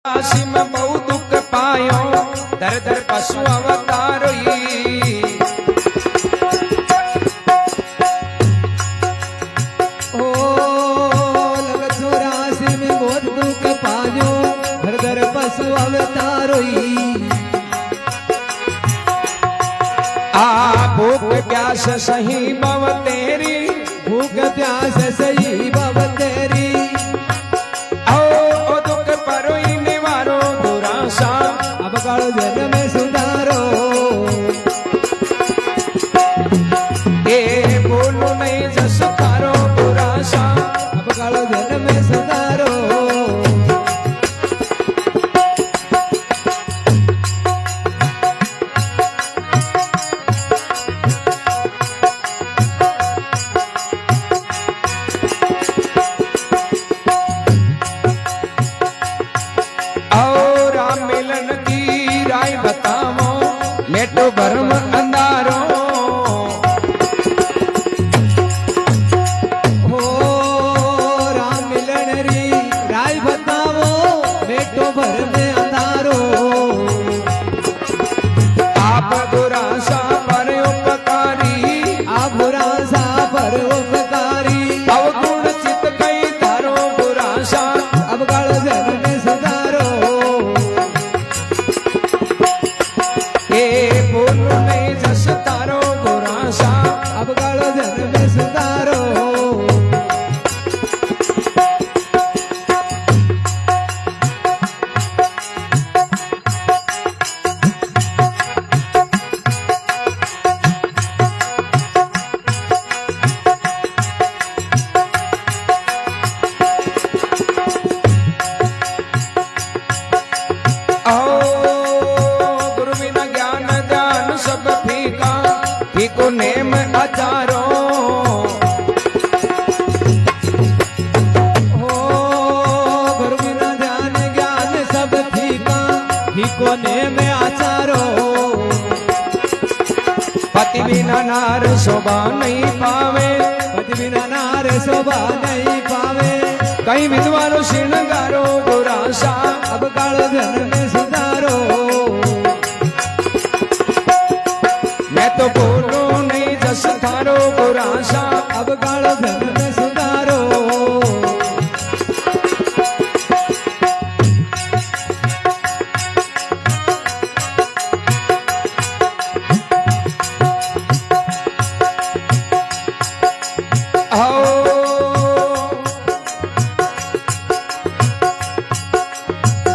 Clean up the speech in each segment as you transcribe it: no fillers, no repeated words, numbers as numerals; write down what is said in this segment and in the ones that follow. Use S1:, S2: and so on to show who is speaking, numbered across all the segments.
S1: काशी में बहु दुख पायो दर दर पशु अवतार
S2: राशि में बहुत दुख पायो दर दर पशु अवतार
S1: आ भूख प्यास सही बव तेरी
S2: भूख प्यास सही बव तेरी अब काल जन में सुधारो
S1: ए बोलो नहीं जस तारो बुरासा
S2: अब काल जन में सुधारो
S1: मेटो भरम अंधारो
S2: हो राम मिलन री राय बतावो मेटो भरम अंधारो
S1: आप दुरासा पर उपकारी
S2: आप बुरासा पर उपकारी
S1: अवगुण चित कई तारो बुरासा
S2: अब काल जन में सुधारो
S1: बोलो नहीं जस तारो बुरासा
S2: अब कालो जन में सुधारो
S1: को नेम आचारो
S2: हो गुरु बिना ध्यान ज्ञान सब फीका फीको नेम आचारो
S1: पति बिना नार शोभा नहीं पावे
S2: पति बिना नार शोभा नहीं पावे
S1: कई विद्वानो श्रृंगारो दुरासा
S2: अब कालो जन में सुधारो
S1: मैं तो बोलो नहीं जस थारो बुरासा
S2: अब कालो जन में सुधारो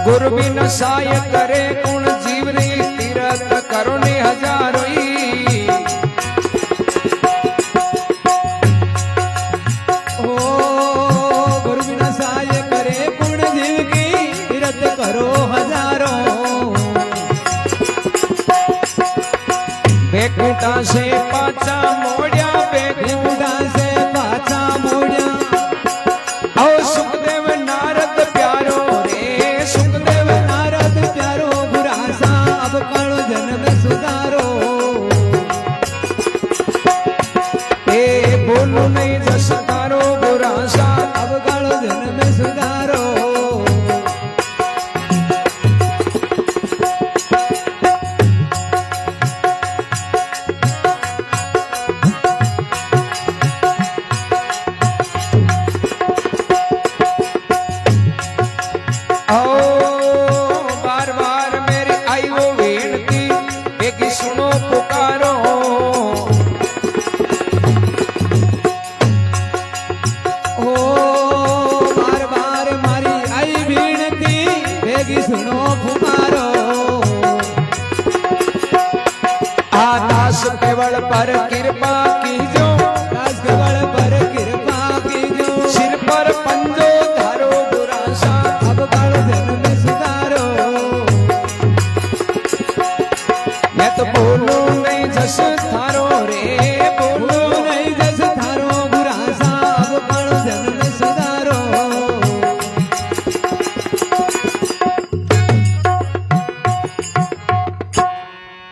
S1: गुरु बिन साय करे गुण जीव रे तीरथ करुणे हजारो
S2: करो हजारों
S1: बेकुटा से पाचा मोड़िया
S2: बेकुटा से पाचा मोड़िया
S1: ओ सुखदेव नारद प्यारो रे सुखदेव
S2: नारद प्यारो बुरासा अब कालो जन में सुधारो
S1: ए बोलो नहीं जस तारो बुरासा
S2: अब कालो जन में सुधारो
S1: बार बार मेरी आई वो विनती एक सुनो पुकारो
S2: ओ बार बार मारी आई विनती बेगी सुनो पुकारो
S1: दास केवल पर कृपा कीजो
S2: दास केवल पर कृपा कीजो
S1: सिर पर पंजो धारो बुरासा
S2: अब कालो जन में सुधारो
S1: मैं तो बोलू नहीं जस थारो रे बोलू
S2: नहीं जस थारो बुरासा अब कालो जन में सुधारो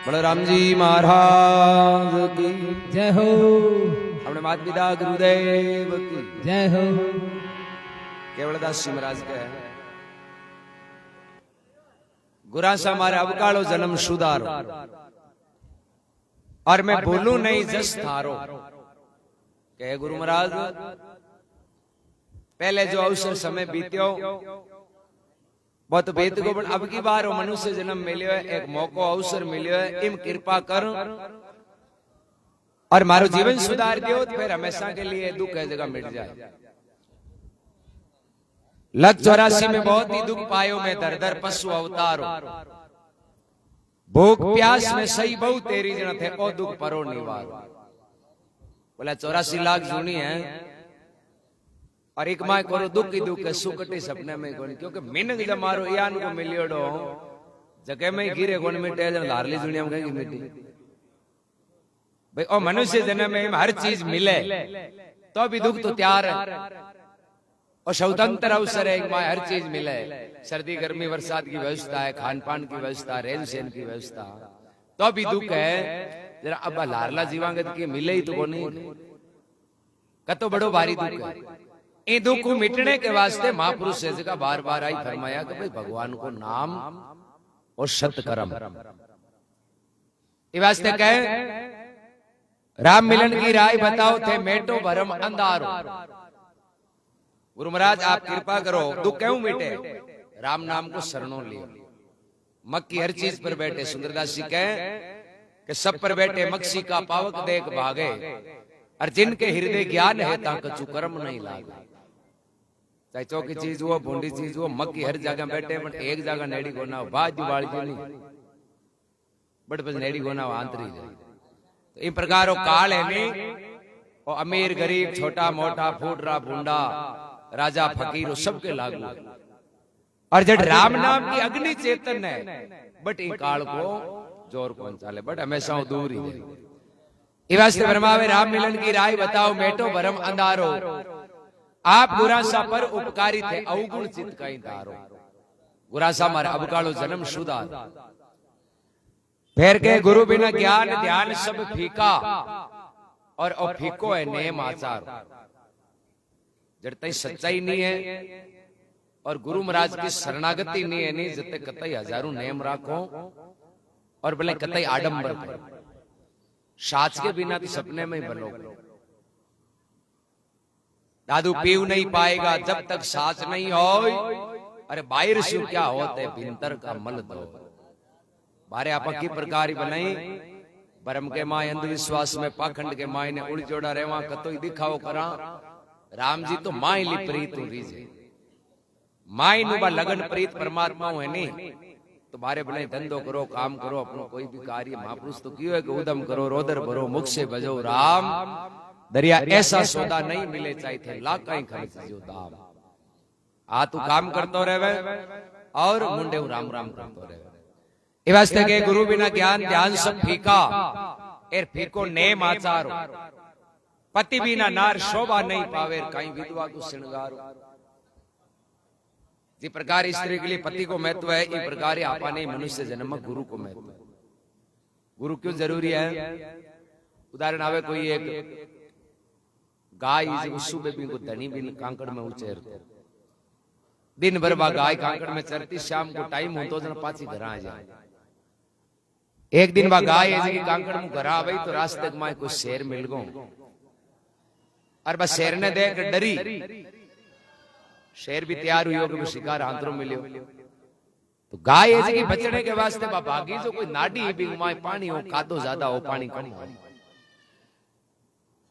S1: बलराम जी महाराज की
S2: जय हो
S1: अपने माता पिता गुरुदेव की
S2: जय हो
S1: केवलदास जी महाराज का है। गुरासा मारे अवकालो जन्म सुधारो, और मैं भूलू नहीं जस थारो। कहे गुरु महाराज, पहले जो अवसर समय बीत्यो बहुत भेद को, अब की बार वो मनुष्य जन्म मिलो है, एक मौको अवसर मिलो है, इम कृपा कर और मारो जीवन सुधार दियो, तो फिर हमेशा के लिए दुख है जगह मिट जाए। लग 84 में बहुत ही दुख पायो मैं, दर दर पशु अवतारो, भूख प्यास में सही बहु तेरी जन थे, ओ दुख परो निवारो। बोला 84 लाख जूनी है, और एक माय करो दुख ही दुख है, सुकटी सपने में कोनी, क्योंकि मिनक जब मारो यान को मिलियोडो जगह में गिरे कोन मिटे, जन लारली दुनिया में कहीं मिटी भाई। ओ मनुष्य जन्म में हर चीज मिले तो भी दुख तो तैयार है, और स्वतंत्र अवसर है, एक माय हर चीज मिले, सर्दी गर्मी बरसात की व्यवस्था है, खान पान की व्यवस्था, रहन सहन की व्यवस्था, तो भी दुख है। जरा अब लारला जीवांगत की मिले ही तो को नहीं, कतो बड़ो भारी दुख है। ये दुख को मिटने के वास्ते महापुरुष से जगह बार बार आई फरमाया कि भाई भगवान को नाम और सत कर्म, ये वास्ते कहे राम मिलन की राय बताओ थे मेटो भरम अंधारो। गुरु महाराज आप कृपा करो, दुख क्यों मिटे? राम नाम को शरणों लियो, मक की हर चीज पर बैठे। सुंदरदास जी कहे कि सब पर बैठे मक्सी का पावक देख भागे, और जिनके हृदय ज्ञान है ता कछु कर्म नहीं लागे। चाहे चौकी चीज हो, भूंडी चीज हो, मक्की हर जगह बैठे, पर एक जगह नेड़ी को ना बाज दिवाली जी नहीं, बट बस नेड़ी को ना आंतरी जाए। तो इन प्रकार काल है नहीं, और अमीर गरीब छोटा मोटा फूटरा भूंडा राजा फकीर सबके लागू, और जब राम नाम की अग्नि चेतन है, बट इन काल को जोर कौन चाले, बट हमेशा दूर ही है। वास्ते फरमावे राम मिलन की राय बताओ मेटो भरम अंधारो, आप गुरासा पर उपकारी थे अवगुण चित कहीं धारो। गुरासा मारे अवकालो जन्म सुधार, फिर के गुरु बिना ज्ञान ध्यान सब फीका, और फीको है नेम आचार। जब तक सच्चाई नहीं है और गुरु महाराज की शरणागति नहीं है, नहीं जब तक कतई हजारों नेम राखो और भले कतई आडंबर करो, साच के बिना तो सपने में ही बनो। दादू पीव नहीं पाएगा जब तक साच नहीं हो, अरे बाहर से क्या होते भीतर का मल दो। बारे आपा की प्रकार बनाई, भरम के माय अंधविश्वास में पाखंड के माय ने उड़ जोड़ा रेवा कतो ही दिखाओ करा। राम जी तो माय ली प्रीत रीजे, माय नुबा लगन प्रीत परमात्मा है नहीं, तो बारे भले धंधो करो काम करो अपनो कोई भी कार्य। महापुरुष तो क्यों है कि उदम करो रोदर भरो मुख से बजो राम, दरिया ऐसा सौदा नहीं मिले चाहे थे लाख ही खर्च जो दाम। आ तू काम करतो रहे और मुंडे राम राम करतो रहे। ए वास्ते के गुरु बिना ज्ञान ध्यान सब फीका, एर फीको नेम आचारो। पति बिना नार शोभा नहीं पावे, कहीं विधवा को श्रृंगारो। जिस प्रकार स्त्री के लिए पति को महत्व है, इस प्रकार आपा नहीं मनुष्य जन्म में गुरु को महत्व है। गुरु क्यों जरूरी है? उदाहरण आवे कोई एक गाय सुबह भी को धनी बिन कांकड़ में उचेर, दिन भर बा गाय कांकड़ में चरती, शाम को टाइम हो तो जन पाची घर आ जाए। एक दिन बा गाय ऐसी कांकड़ में घर आ गई तो रास्ते में कोई शेर मिल गो, और बस शेर ने देख डरी। शेर भी तैयार हुई कि शिकार आंतरों मिलियो, तो गाय ऐसी बचने के वास्ते बा भागी जो कोई नाडी भी माय पानी हो, कादो ज्यादा हो पानी कम हो।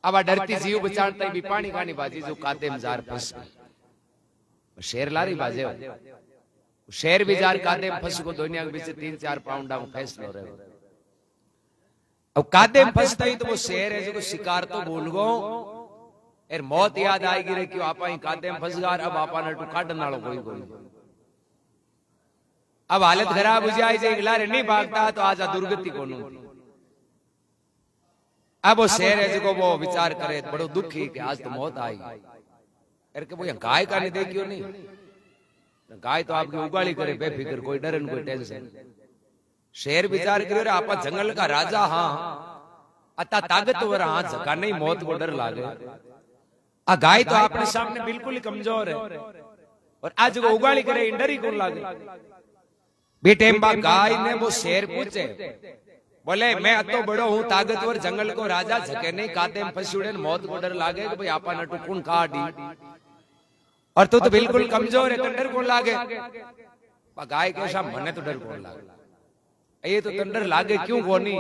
S1: अब डरती जीव बचाते भी पानी खानी बाजी जो कादे में जार फंस गई। शेर लारी बाजे हो, शेर भी जार कादे में फंस को दुनिया के बीच 3-4 पाउंड में फैसलो रहे। अब कादे में फंसता ही तो वो शेर है जो शिकार तो भूल गो, एर मौत याद आएगी रे क्यों आपा ही कादे में फंस गार। अब आपा नटू काटन वालों कोई कोई, अब हालत खराब हो जाए जे लारे नहीं भागता तो आजा दुर्गति को नो। अब वो शेर है जो वो विचार करे बड़ो दुखी कि आज तो मौत आई। अरे के वो गाय का नहीं देखियो नहीं, गाय तो आपकी उगाड़ी करे बेफिक्र, कोई डर कोई टेंशन। शेर विचार करे आपा जंगल का राजा, हाँ अता ताकतवर, हाँ झका नहीं मौत को डर लागे। आ गाय तो अपने सामने बिल्कुल ही कमजोर है, और आज वो उगाड़ी करे डर ही कौन लागे। बेटे गाय ने वो शेर पूछे, बोले मैं अतो बड़ो हूं ताकतवर, जंगल को राजा, झके नहीं काते में फंसी मौत को डर लागे कि भाई आपा नटू कौन काटी, और तू तो बिल्कुल कमजोर है, तो डर कौन लागे। गाय कैसा मने तो डर कौन लागे, ये तो डर लागे क्यों कोनी,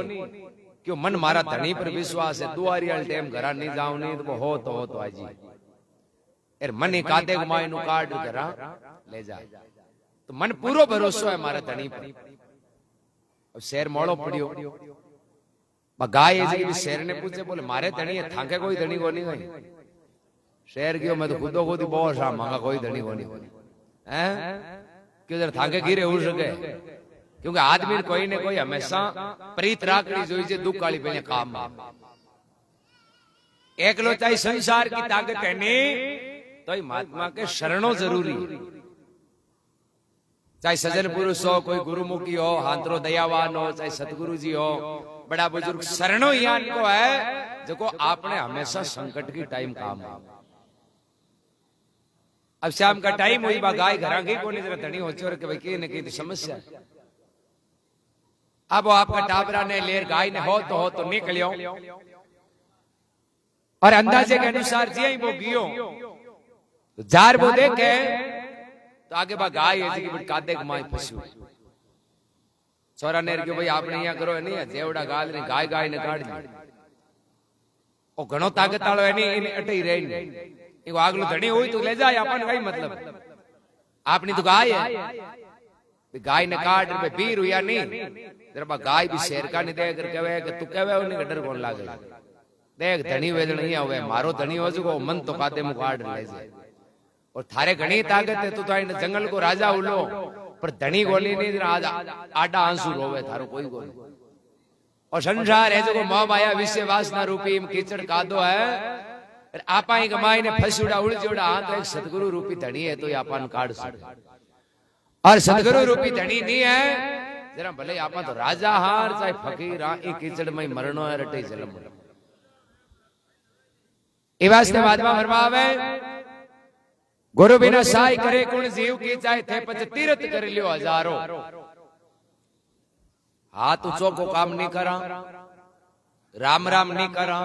S1: क्यों मन मारा धनी पर विश्वास है, दुआरी वाले टाइम घरा नहीं जाऊं नहीं तो हो तो आजी यार मन ही काते घुमाए नु काट घरा ले जा, तो मन पूरो भरोसा है मारा धनी पर। अब शेर मोड़ो पड़ियो, गाय भी शेर ने पूछे, बोले मारे धनी है थाके कोई धनी को नहीं गई। शेर गयो मैं तो खुदो खुद बहुत सा मांगा कोई धनी को नहीं है, क्यों जरा थाके गिरे हो सके, क्योंकि आदमी कोई ने कोई हमेशा प्रीत राखड़ी जोई छे दुख वाली पहले काम में। एकलो चाहे संसार की ताकत है नहीं तो महात्मा के शरणों जरूरी, चाहे सज्जन पुरुष हो, कोई गुरुमुखी हो, हांतरो दयावान हो, चाहे सतगुरु जी हो, बड़ा बुजुर्ग, शरणों यान को है जो आपने हमेशा संकट की टाइम काम है। अब शाम का टाइम हुई बा गाय घरा गई कोनी, जरा धनी हो चोर के भाई की न की तो समस्या। अब वो आपका टाबरा ने लेर गाय ने हो तो निकलियो, और अंदाजे के अनुसार जी वो गियो तो जार वो देखे तो आगे बा गाय है जी कादे घुमाई फंसी। छोरा ने क्यों भाई आपने यहाँ करो नहीं जेवड़ा गाल ने गाय गाय ने काट दी, ओ घणो ताकत वालो है नहीं इन अटई रही, इको आगलो धनी हुई तो ले जाए अपन कई मतलब, आपनी तो गाय है, गाय ने काट पे पीर हुआ नहीं, जरा गाय भी शेर का नहीं देख कर कहे कि तू कहे उन्हें डर कौन लागे, देख धनी वेद नहीं आवे, मारो धनी हो जो मन तो कादे मुकाड़ ले जाए, और थारे घनी ताकत है, तू तो जंगल को राजा उलो पर धनी गोली नहीं, आडा आंसू रोवे थारो कोई गोली। और संसार है जो मोह माया विषय वासना रूपी कीचड़ कादो है, आपा ही कमाई ने फंसूड़ा उड़ हाँ तो एक सतगुरु रूपी धनी है तो आपन काट सकते, और सतगुरु रूपी धनी नहीं है जरा भले आपा तो राजा हार चाहे फकीर हाँ कीचड़ में मरणो है रटे जलम। ये वास्ते महात्मा फरमावे गुरु बिना साई करे कुण जीव की, चाहे थे पच तीरथ कर लियो हजारों, हाथ ऊंचो को काम नहीं करा, राम राम नहीं करा,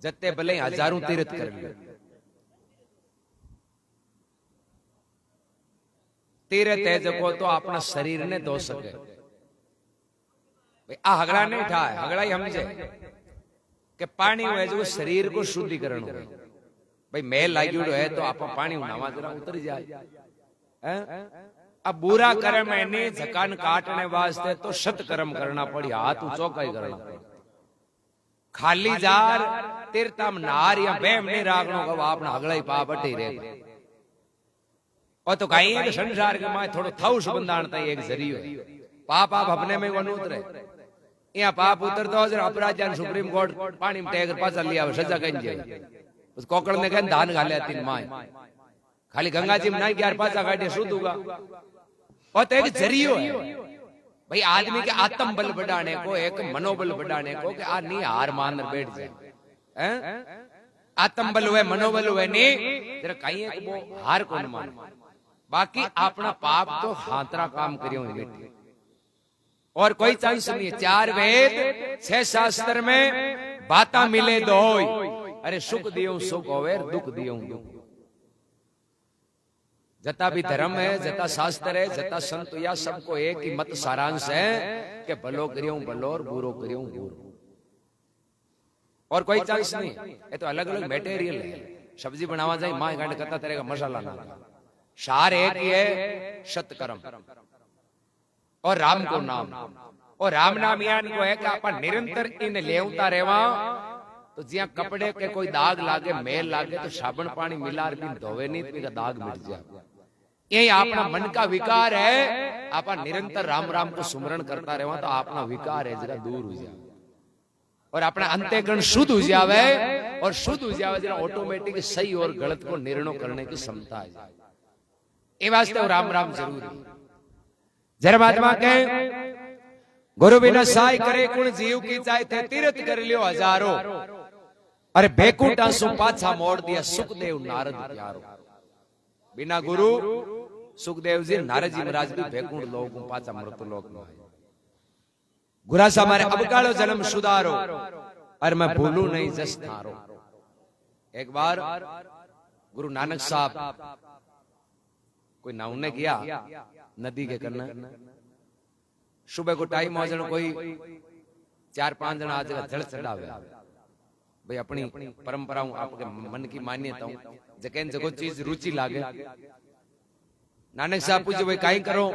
S1: जत्ते भले हजारों तीरथ कर लियो। तीरथ है जो तो अपना शरीर ने धो सके, भाई आ हगड़ा नहीं ठाए, हगड़ा ही समझे कि पानी हुए जो शरीर को शुद्धिकरण हो, भाई मैल लागी है तो आप पानी उनावा जरा उतर जाए। अब बुरा कर्म है नहीं झकान काटने वास्ते तो सत कर्म करना पड़ी, हाथ ऊंचो का ही करना पड़ी, खाली जार तीर्थम नार या बेम नहीं राखनो को आपने अगला ही पाप अटी रहे। और तो कहीं है कि संसार के माए थोड़ो थौस बंधाणता एक जरियो है, पाप आप अपने में वो उतरे, यहाँ पाप उतरता हो जरा अपराध सुप्रीम कोर्ट पानी में टेकर पासा लिया सजा कहीं जाए, उस कोकड़ ने कहीं धान गाले तीन माए खाली गंगा जी में नहीं ग्यार पासा काटे शुद्ध होगा। और तो एक जरियो है भाई आदमी के आत्म बल बढ़ाने को, एक मनोबल बढ़ाने को कि आ नहीं हार मान बैठ जाए, आत्म बल हुए मनोबल हुए नहीं जरा कहीं है वो हार को न मान, बाकी अपना पाप तो हाथरा काम करियो बेटे, और कोई चांस नहीं है। 4 वेद 6 शास्त्र में बाता मिले दो, अरे सुख दियो सुख होवे दुख दियो दुख, जता भी धर्म है, जता शास्त्र है, जता संत या सबको एक ही मत सारांश है कि भलो करियो भलो और बुरो करियो बुरो, और कोई चांस नहीं। ये तो अलग अलग मटेरियल है, सब्जी बनावा जाए मां गांड करता तरह का मसाला ना, सार एक ही है सतकर्म और राम को नाम, और राम नाम यान को है कि अपन निरंतर इन लेवता रहवा, तो जिया कपड़े के कोई दाग लागे मेल लागे तो साबुन पानी मिला धोवे नहीं तो दाग मिट जाए, यही अपना मन का विकार है। आप निरंतर राम राम को सुमरण करता रहे तो अपना विकार है जरा दूर हो जाए, और अपना अंतःकरण शुद्ध हो जावे, और शुद्ध हो जावे जरा ऑटोमेटिक सही और गलत को निर्णय करने की क्षमता है। ये वास्ते राम राम जरूरी। जरा महात्मा कहे गुरु बिना साई करे कुण जीव की, चाहे थे तीरथ कर लियो हजारों, अरे बेकुटा सु पाछा मोड़ दिया सुखदेव नारद प्यारो। बिना गुरु सुखदेव जी नारद जी महाराज भी भेकुंड लोक पाचा मृत लोक में गुरासा मारे अब कालो जन्म सुधारो और मैं भूलू नहीं जस थारो। एक बार गुरु नानक साहब कोई नहाने गया नदी के कन्ने, सुबह को टाइम हो जन कोई 4-5 जना आज जल चढ़ावे भाई अपनी परंपराओं आपके मन की मान्यताओं जगह जगह चीज रुचि लागे। नानक साहब पूछे भाई काई करो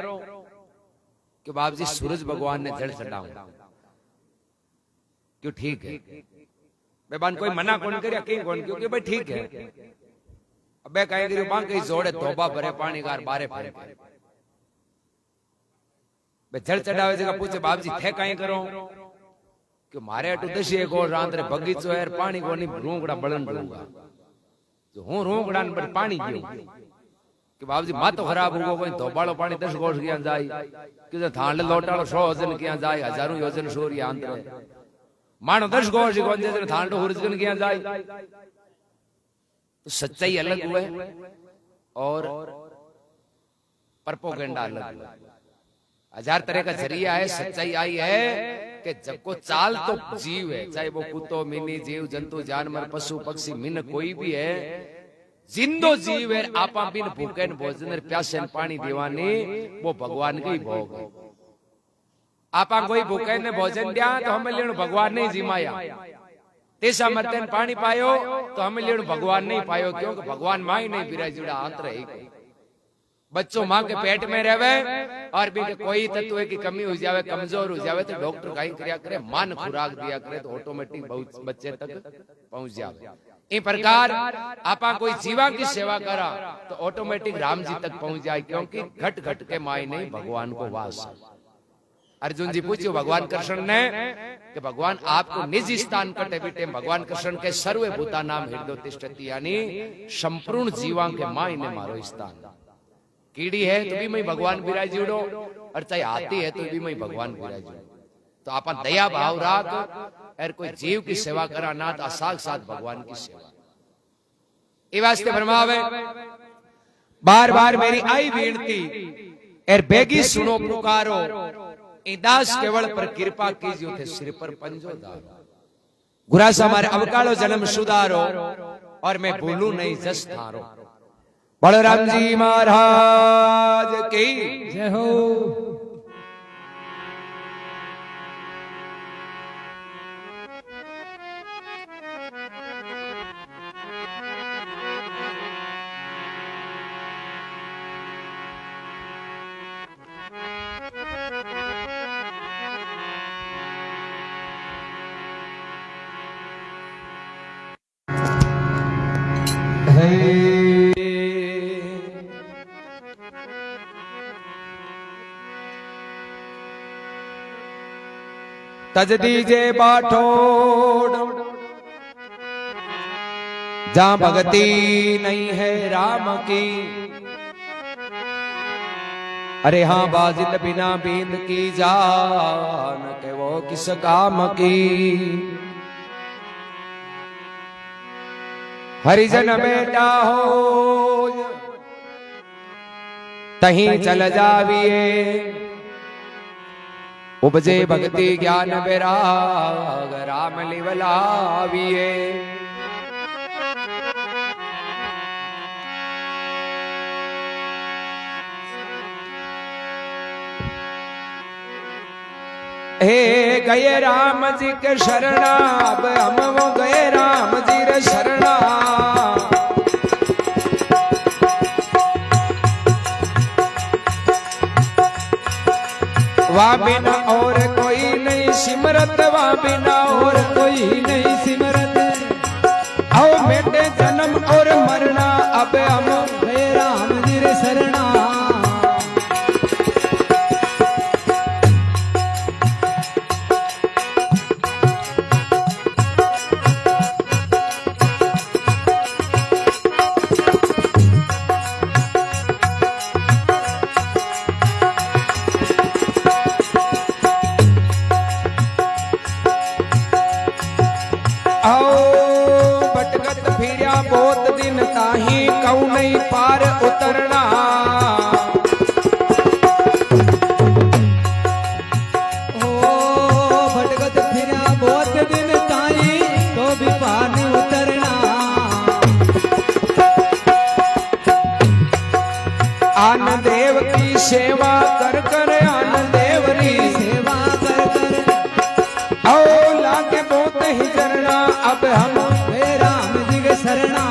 S1: कि बाप जी सूरज भगवान ने जल चढ़ाऊं क्यों ठीक है बेबान कोई मना कौन करे कहीं कौन क्योंकि भाई ठीक है अबे कहीं करियो बां कहीं जोड़े तोबा भरे पानी गार बारे फेर बे जल चढ़ावे जगह पूछे बाप जी थे काई करो कि मारे अटू दशी एक और रात रे बगीचो है पानी को नहीं रूंगड़ा बळन दूंगा जो हूं रूंगड़ा ने पर पानी गयो कि बाप जी मातो खराब होगो कोई धोबालो पानी 10 गोठ किया जाई कि थांड लोटालो 100 वजन किया जाए हजारों योजन सूर्य आंतर मानो 10 गोठ को जे थांडो हुरजन किया जाए। तो सच्चाई अलग हुए और परपोगेंडा अलग हुआ। 1000 तरह का जरिया है। सच्चाई आई है कि जब को चाल तो जीव है, चाहे वो कुत्तो मिनी जीव जंतु जानवर पशु पक्षी मिन कोई भी है, जिंदो जीव है। आपा बिन भूखे भोजन प्यासे पानी दीवानी वो भगवान के ही भोग है। आपा कोई भूखे ने भोजन दिया तो हमें लेनो भगवान ने जिमाया, तेसा मरते पानी पायो तो हमें लेनो भगवान नहीं पायो, क्योंकि भगवान मां ही नहीं विराजुड़ा आंतर है। बच्चों मां के पेट में रहवे और भी कोई तत्व की कमी हो जावे कमजोर हो जावे तो डॉक्टर कहीं क्रिया करे मान खुराक दिया करे तो ऑटोमेटिक बच्चे तक पहुंच जावे। इस प्रकार आपा कोई जीवा की सेवा करा तो ऑटोमेटिक राम जी तक पहुंच जाए, क्योंकि घट घट के माई नहीं भगवान को वास। अर्जुन जी पूछियो भगवान कृष्ण ने कि भगवान आपको निज स्थान कटे बीटे भगवान कृष्ण के सर्वे भूता नाम हृदय तिष्ठति, यानी संपूर्ण जीवा के माई ने मारो स्थान। कीड़ी है तो भी मैं भगवान विराजुड़ो और चाहे हाथी है तो भी मैं भगवान विराजुड़ो। तो आप दया भाव राख और कोई जीव की सेवा करा ना तो साक्षात भगवान की सेवा। ये वास्ते फरमावे बार बार मेरी आई विनती और बेगी सुनो पुकारो, दास केवल पर कृपा कीजियो थे सिर पर पंजो दारो। गुरासा मारे अवकालो जन्म सुधारो और मैं भूलू नहीं जस थारो। बलराम जी महाराज की
S2: जय हो।
S1: तज दीजे बाठोड़ जहां भक्ति नहीं है राम की, अरे हाँ बाजिल बिना बींद की जान के वो किस काम की। हरिजन बेटा हो तहीं चल जाविए, उपजे भक्ति ज्ञान विराग राम लिवलाविए। हे गए राम जी के शरणा, अब हम वो गए राम जी रे शरणा। वा बिना और कोई नहीं सिमरत, वा बिना और कोई नहीं सिमरत। आओ मेरे जन्म और मरना, अब हम गए राम जी रे शरणा। बहुत दिन ताही कऊ नहीं पार उतरना। सेवा कर कर आनंद देवरी
S2: सेवा कर कर
S1: आओ लागे बहुत ही करना अब हम
S2: गए राम जी के शरणा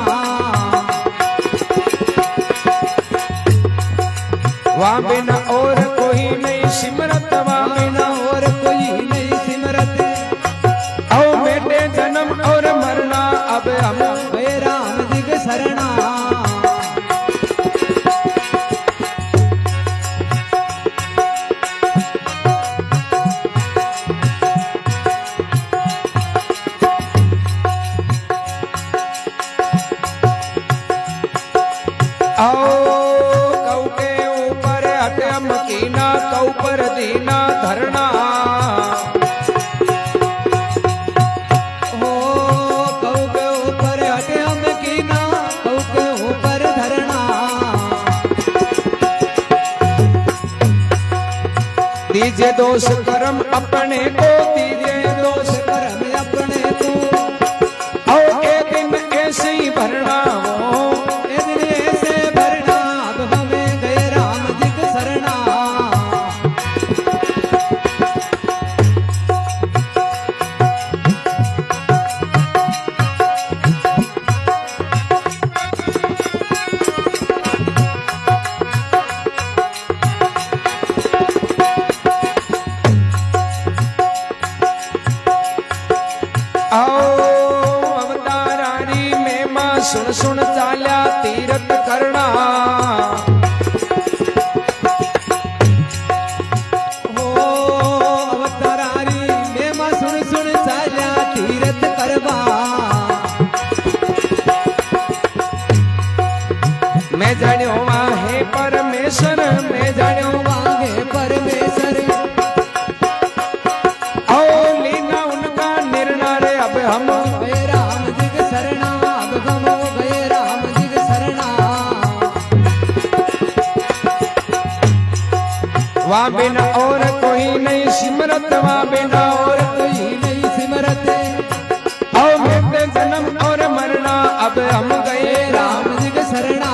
S1: वहाँ बिना और कोई नहीं सिमरत वहाँ बिना
S2: और कोई नहीं सिमरत
S1: आओ बेटे जन्म और मरना अब हम
S2: गए राम जी के शरणा
S1: आओ कऊ के ऊपर अटम कीना कऊ पर दीना धरना
S2: हो कऊ के ऊपर हटे हम कीना कऊ के ऊपर धरना
S1: दीजिए दोष कर्म अपने को दीजिए दोष
S2: कर्म अपने को
S1: और एक दिन ऐसे ही भरना वो
S2: से भरना अब हमें गए राम जी के शरणा
S1: आओ अवतारारी में मां सुन सुन चाल्या तीरथ करना
S2: हो अवतारारी में मां सुन सुन चाल्या तीरथ करवा
S1: मैं जान्यो वहाँ है परमेश्वर मैं जान्यो
S2: वांगे परमेश्वर
S1: आओ लीना उनका निर्णय रे अब हम
S2: गए राम जी के शरणा अब हम गए राम जी के शरणा
S1: वहाँ बिना और कोई नहीं सिमरत वहाँ बिना और
S2: कोई नहीं सिमरत
S1: आओ बेटे जन्म और मरना अब हम गए राम
S2: राम जी के शरणा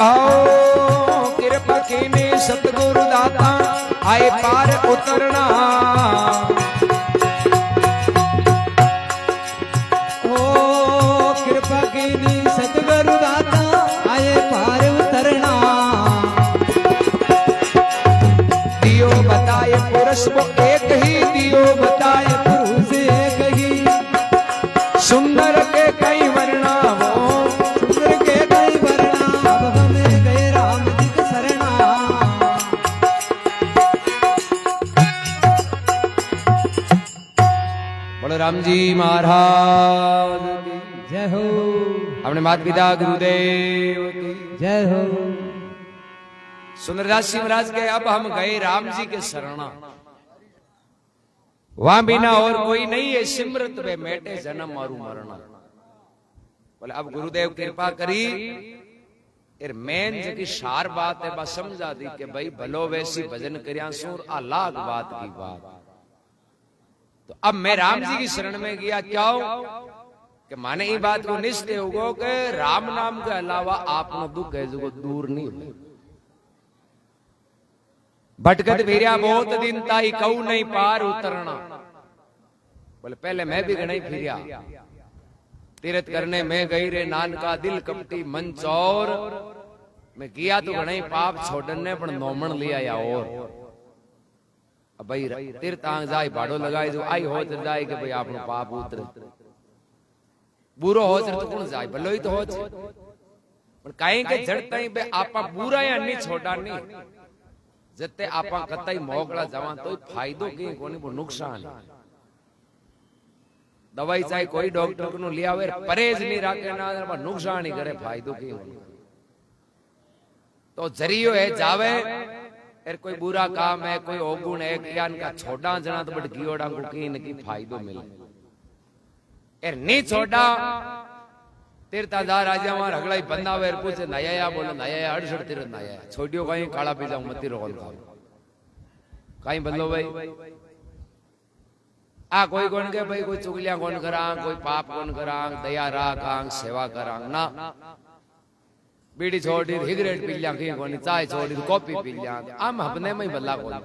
S1: आओ कृपा कीनी सतगुरु दाता आए पार उतरना
S2: ओ कृपा कीनी सतगुरु दाता आए पार उतरना
S1: दियो बताए पुरुष को एक ही दियो बताए
S2: पुरुष एक ही
S1: सुंदर के कई वर्णा वो
S2: सुंदर के कई वरना अब हमें गए राम जी के शरणा
S1: बोलो राम जी महाराज की
S2: जय हो
S1: अपने माता पिता गुरुदेव की
S2: जय हो
S1: सुंदरदास जी महाराज के अब हम गए राम जी के शरणा वहां बिना और कोई नहीं है सिमरत वे मेटे जन्म मारू मरना बोले अब गुरुदेव कृपा करी एर मेन जकी सार बात है बस समझा दी कि भाई भलो वैसी भजन करिया सुर अलग बात की बात तो अब मैं राम जी की शरण में गया क्यों कि माने ये बात को निश्चय होगो कि राम नाम के अलावा आपनो दुख है जो दूर नहीं हो भटकत फिरिया बहुत दिन ताई कऊ नहीं पार उतरना बोले पहले मैं भी गणई फिरिया तीर्थ करने में गई रे नानका दिल कपटी मन चौर मैं किया तो गणई पाप छोड़ने पर नोमन लिया या और अब भाई तीर्थ आंग जाए भाड़ो लगाए जो आई हो जाए कि भाई आपनो पाप उतरे बुरो हो तो कौन जाए भलो ही तो हो पर काई के जड़ता ही बे आपा बुरा या नहीं छोड़ा नहीं जते आपा कतई मोकला जवा तो फायदो के कोनी वो नुकसान दवाई चाहे कोई डॉक्टर को लिया हुए परहेज नहीं रखे ना नुकसान ही करे फायदो के तो जरियो है जावे एर कोई बुरा काम है कोई अवगुण है क्या इनका छोड़ा जना तो बट गियोड़ा को की फायदो मिले एर नहीं छोड़ा तीर्थाधार राजा मार हगड़ा बंदा वेर पूछे नया बोले नया 68 तीर्थ नया छोड़ियो कहीं काला पी जाऊं मती रोल खाओ कहीं बदलो भाई आ कोई कौन के भाई कोई चुगलियां कौन करा कोई पाप कौन करा दया राख सेवा करा ना बीड़ी छोड़ी सिगरेट पी लिया कहीं कौन चाय छोड़ी कॉफी पी लिया आम अपने में ही बदला कौन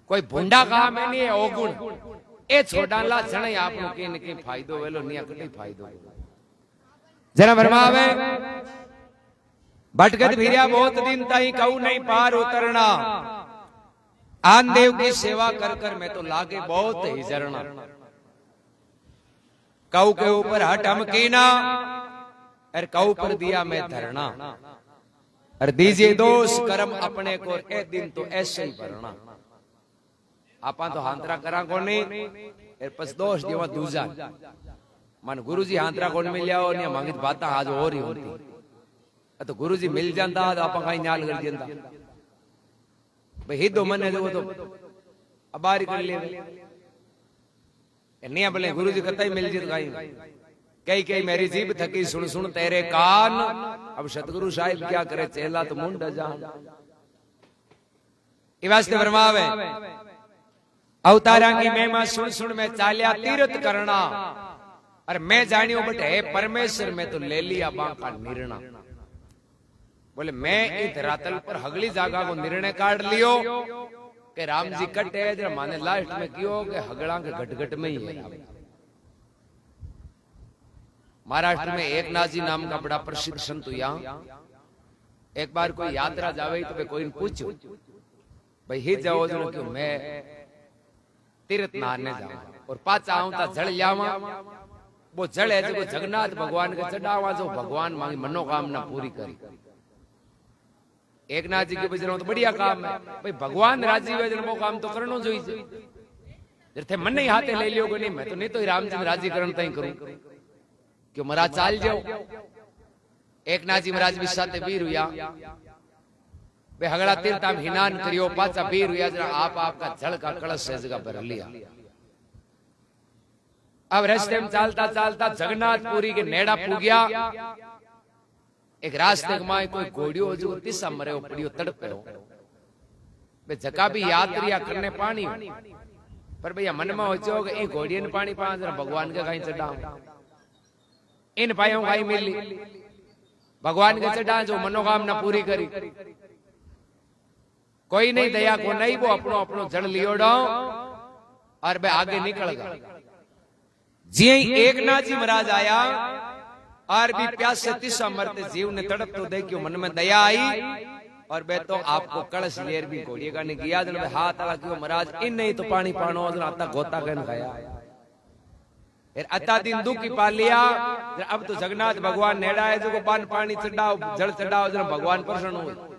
S1: कोई भुंडा काम है नहीं है ओगुण ए छोड़ाला जने आपनो की न की फायदो वेलो निया कटी फायदो जरा भरमावे भटकत फिरिया बहुत दिन ताई कहू नहीं पार उतरना आन देव की सेवा कर कर मैं तो लागे बहुत ही जरना कऊ के ऊपर हट हम कीना और कऊ पर दिया मैं धरना और दीजिए दोष कर्म अपने को ए दिन तो ऐसे ही भरना आपा तो हांतरा करा को नहीं पस दोष दिवा दूजा मन गुरुजी हांतरा कोण मिलिया और ने मांगित बाता आज और ही होती तो गुरुजी मिल जांदा तो आपा कहीं न्याल कर जंदा भाई हिदो मने जो तो अबारी कर ले नहीं बोले गुरुजी कहता ही मिल जित कहीं कहीं मेरी जीभ थकी सुन सुन तेरे कान अब सतगुरु साहिब क्या करे चेला तो मुंड जान ई वास्ते फरमावे अवतारा की महिमा सुन सुन में चालिया तीर्थ करना और मैं जानियो बट है परमेश्वर में तो ले लिया बांका निर्णय बोले मैं इस धरातल पर हगली जागा को निर्णय काट लियो कि राम जी कटे जरा माने लास्ट में क्यों कि हगड़ा के घट में ही है महाराष्ट्र में एक नाजी नाम का बड़ा प्रसिद्ध संत यहाँ एक बार कोई यात्रा जावे तो कोई पूछो भाई ही जाओ जो क्यों मैं तीर्थ नहाने जाऊं और पाचा आऊं ता जल जावा वो जल है जो जगन्नाथ भगवान के चढ़ावा जो भगवान मांगी मनोकामना पूरी करी एक नाथ जी के बजरा तो बढ़िया काम है भाई भगवान राजी हुए वो काम तो करनो जोईजे जथे मन ही हाथे ले लियो को नहीं मैं तो नहीं तो रामचंद्र राजी करण तई करूं क्यों महाराज चाल जाओ एक नाथ जी महाराज भी साथे वीर हुआ वे हगड़ा तीर्थ में हिनान करियो पाचा वीर हुआ जरा आपका जल का कलश से जगह भर लिया अब रास्ते में चालता चालता जगन्नाथपुरी के नेड़ा पुगिया एक रास्ते में कोई घोड़ियो जो तिसा मरे पड़ियो तड़पे वे जका भी यात्रिया करने पानी पर भैया मन में हो कि इन घोड़िया ने पानी पा जरा भगवान के कहीं चढ़ा इन भाइयों कहीं मिली भगवान के चढ़ा जो मनोकामना पूरी करी कोई नहीं दया को नहीं वो अपनो अपनो जड़ लियो और वे आगे निकल गया जी एक नाथ जी महाराज आया और भी प्यास से तिसा मरते जीव ने तड़प तो देखियो मन में दया आई और बे तो आपको कलश लेर भी घोड़िए का नहीं किया जन हाथ आला क्यों महाराज इन नहीं तो पानी पानो आता गोता कन खाया फिर अता दिन दुख की पा लिया अब तो जगन्नाथ भगवान नेड़ा है जो पान पानी चढ़ाओ जल चढ़ाओ जन भगवान प्रसन्न हो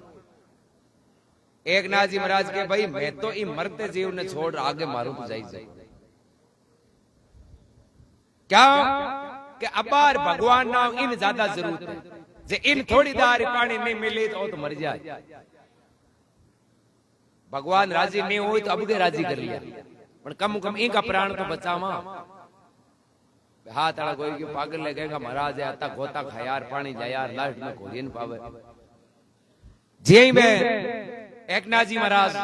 S1: एक नाथ जी महाराज के भाई मैं तो इन मरते जीव ने छोड़ आगे मारूं तो जाई क्या कि अबार भगवान ना इन ज्यादा जरूरत है जे इन थोड़ी दार पानी नहीं मिले तो मर जाए भगवान राजी नहीं हुई तो अब के राजी कर लिया पर कम कम इनका प्राण तो बचावा हाथ आला कोई क्यों पागल लगेगा महाराज आता गोता खा यार पानी जा यार लास्ट में घोड़ियन पावे जी में एक नाजी महाराज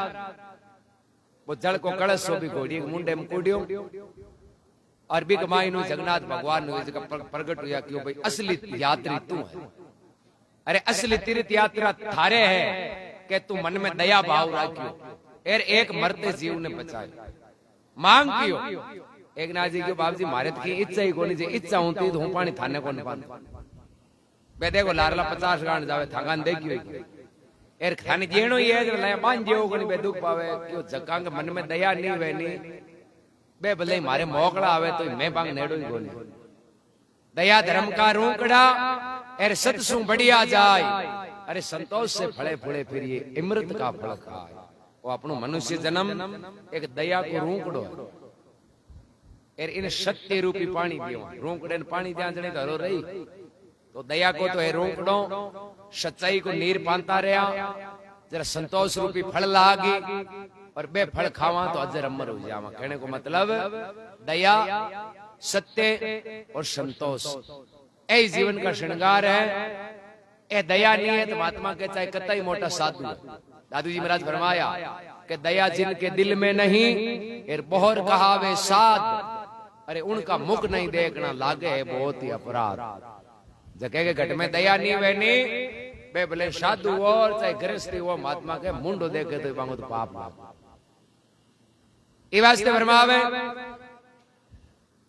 S1: वो जल को कलश सो भी घोड़ी मुंडे में कूड़ियो और भी कमाई नु जगन्नाथ भगवान प्रकट हुआ क्यों भाई असली यात्री तू है अरे असली तीर्थ यात्रा थारे है कि तू मन में दया भाव रखियो एर एक मरते जीव ने बचाए मांग कियो एक नाथ जी क्यों बाबू जी मारे की इच्छा ही कोनी जे इच्छा होती तो हूं पानी थाने कोन पान बे देखो लारला 50 गांड जावे थागान देखियो एर थाने जेणो ही है लय बांध जेવો कोनी बे दुख पावे क्यों जकांग मन में दया नहीं वेनी बे भले मारे मोकड़ा आवे तो मैं बांग नेड़ो ही कोनी दया धर्म का रूकड़ा एर सतसु बढ़िया जाए अरे संतोष से फले फूले फिर ये अमृत का फल खाए वो अपनो मनुष्य जन्म एक दया को रूकड़ो एर इन सत्य रूपी पानी दियो रूकड़े ने पानी दिया जने तो रही तो दया को तो है रोकड़ो सच्चाई को नीर पानता रहा जरा संतोष रूपी फल लागी और बे फल खावा तो अजर अमर हो जावा कहने को मतलब दया सत्य और संतोष ए जीवन का श्रृंगार है। ए दया नहीं है तो महात्मा के चाहे कतई मोटा साधु। दादू जी महाराज फरमाया कि दया जिनके दिल में नहीं, एर बहुर कहावे साध, अरे उनका मुख नहीं देखना लागे है बहुत ही अपराध। जगह के घट में दया नहीं बहनी, बे भले साधु हो और चाहे गृहस्थी हो, महात्मा के मुंडो देखे तो मांगो तो पाप लाग। ये वास्ते फरमावे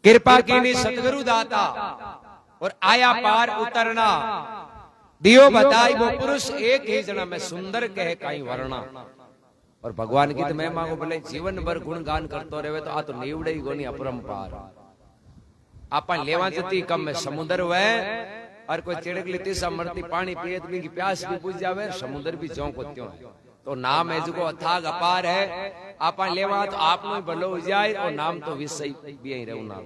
S1: कृपा कीनी सतगुरु दाता और आया पार उतरना, दियो बताई वो पुरुष एक ही जना में सुंदर कहे काई वर्णा। और भगवान की तो मैं मांगो भले जीवन भर गुणगान करतो रहे तो आ तो नीवड़े ही गोनी अपरंपार। आपन लेवा जती कम में समुद्र वह, और कोई चिड़क लेती समर्ती पानी पिए तो की प्यास भी बुझ जावे, समुद्र भी जौ को त्यों है। तो नाम है जो अथाग अपार है, आपन लेवा तो आप नो भलो हो जाए और नाम तो विषय भी ही रहू नाम।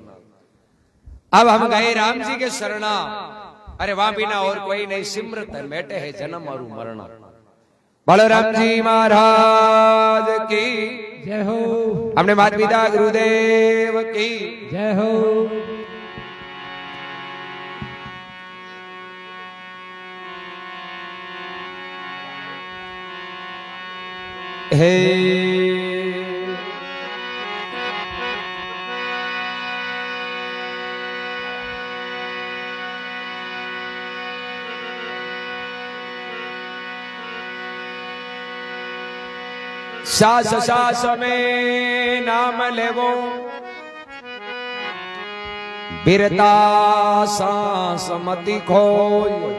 S1: अब हम गए राम जी के शरणा, अरे वहां बिना और कोई नहीं, सिमरत है मेटे है जन्म और मरना। बलराम जी महाराज की
S2: जय हो,
S1: हमने माता पिता गुरुदेव की
S2: जय हो।
S1: हे सास सास में नाम लेवो, बिरता सांस मति खोयो,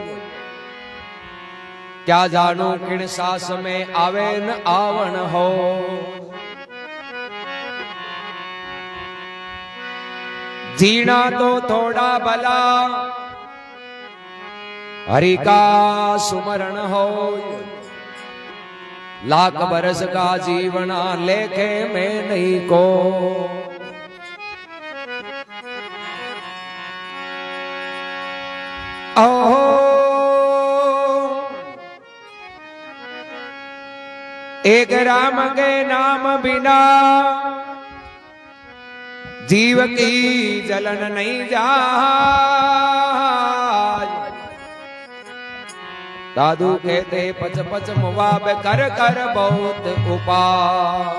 S1: क्या जानो किन सास में आवे न आवण हो। जीना तो थोड़ा भला हरि का सुमरण हो, लाख बरस का जीवना लेखे में नहीं को। ओहो एक राम के नाम बिना जीव की जलन नहीं जाए। दादू कहते पच पच मुवाब कर कर बहुत उपाय।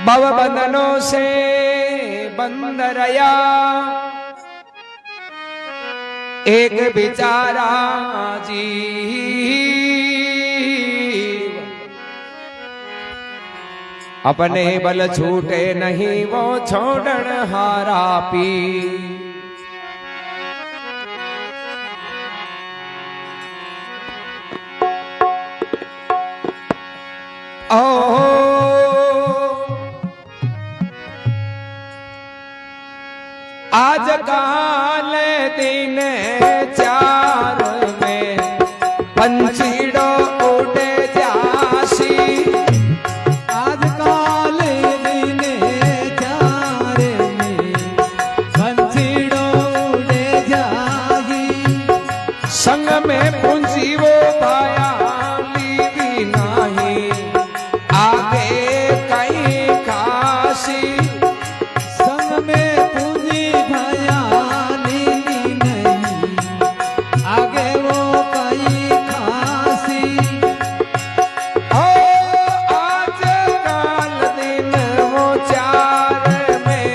S1: भव बंधनों से बंद रया एक बिचारा जीव, अपने बल छूटे नहीं वो छोड़न हारा पी। आज काल दिन चार में पंछीड़ो उड़े जासी।
S2: आज काल दिन चार में पंछीड़ो उड़े जागी।
S1: संग में पूंजी वो पाया ली नहीं, आगे कहीं खासी।
S2: संग में पूंजी भया लीली नहीं, आगे वो कई खासी।
S1: ओ आज काल दिन वो चार में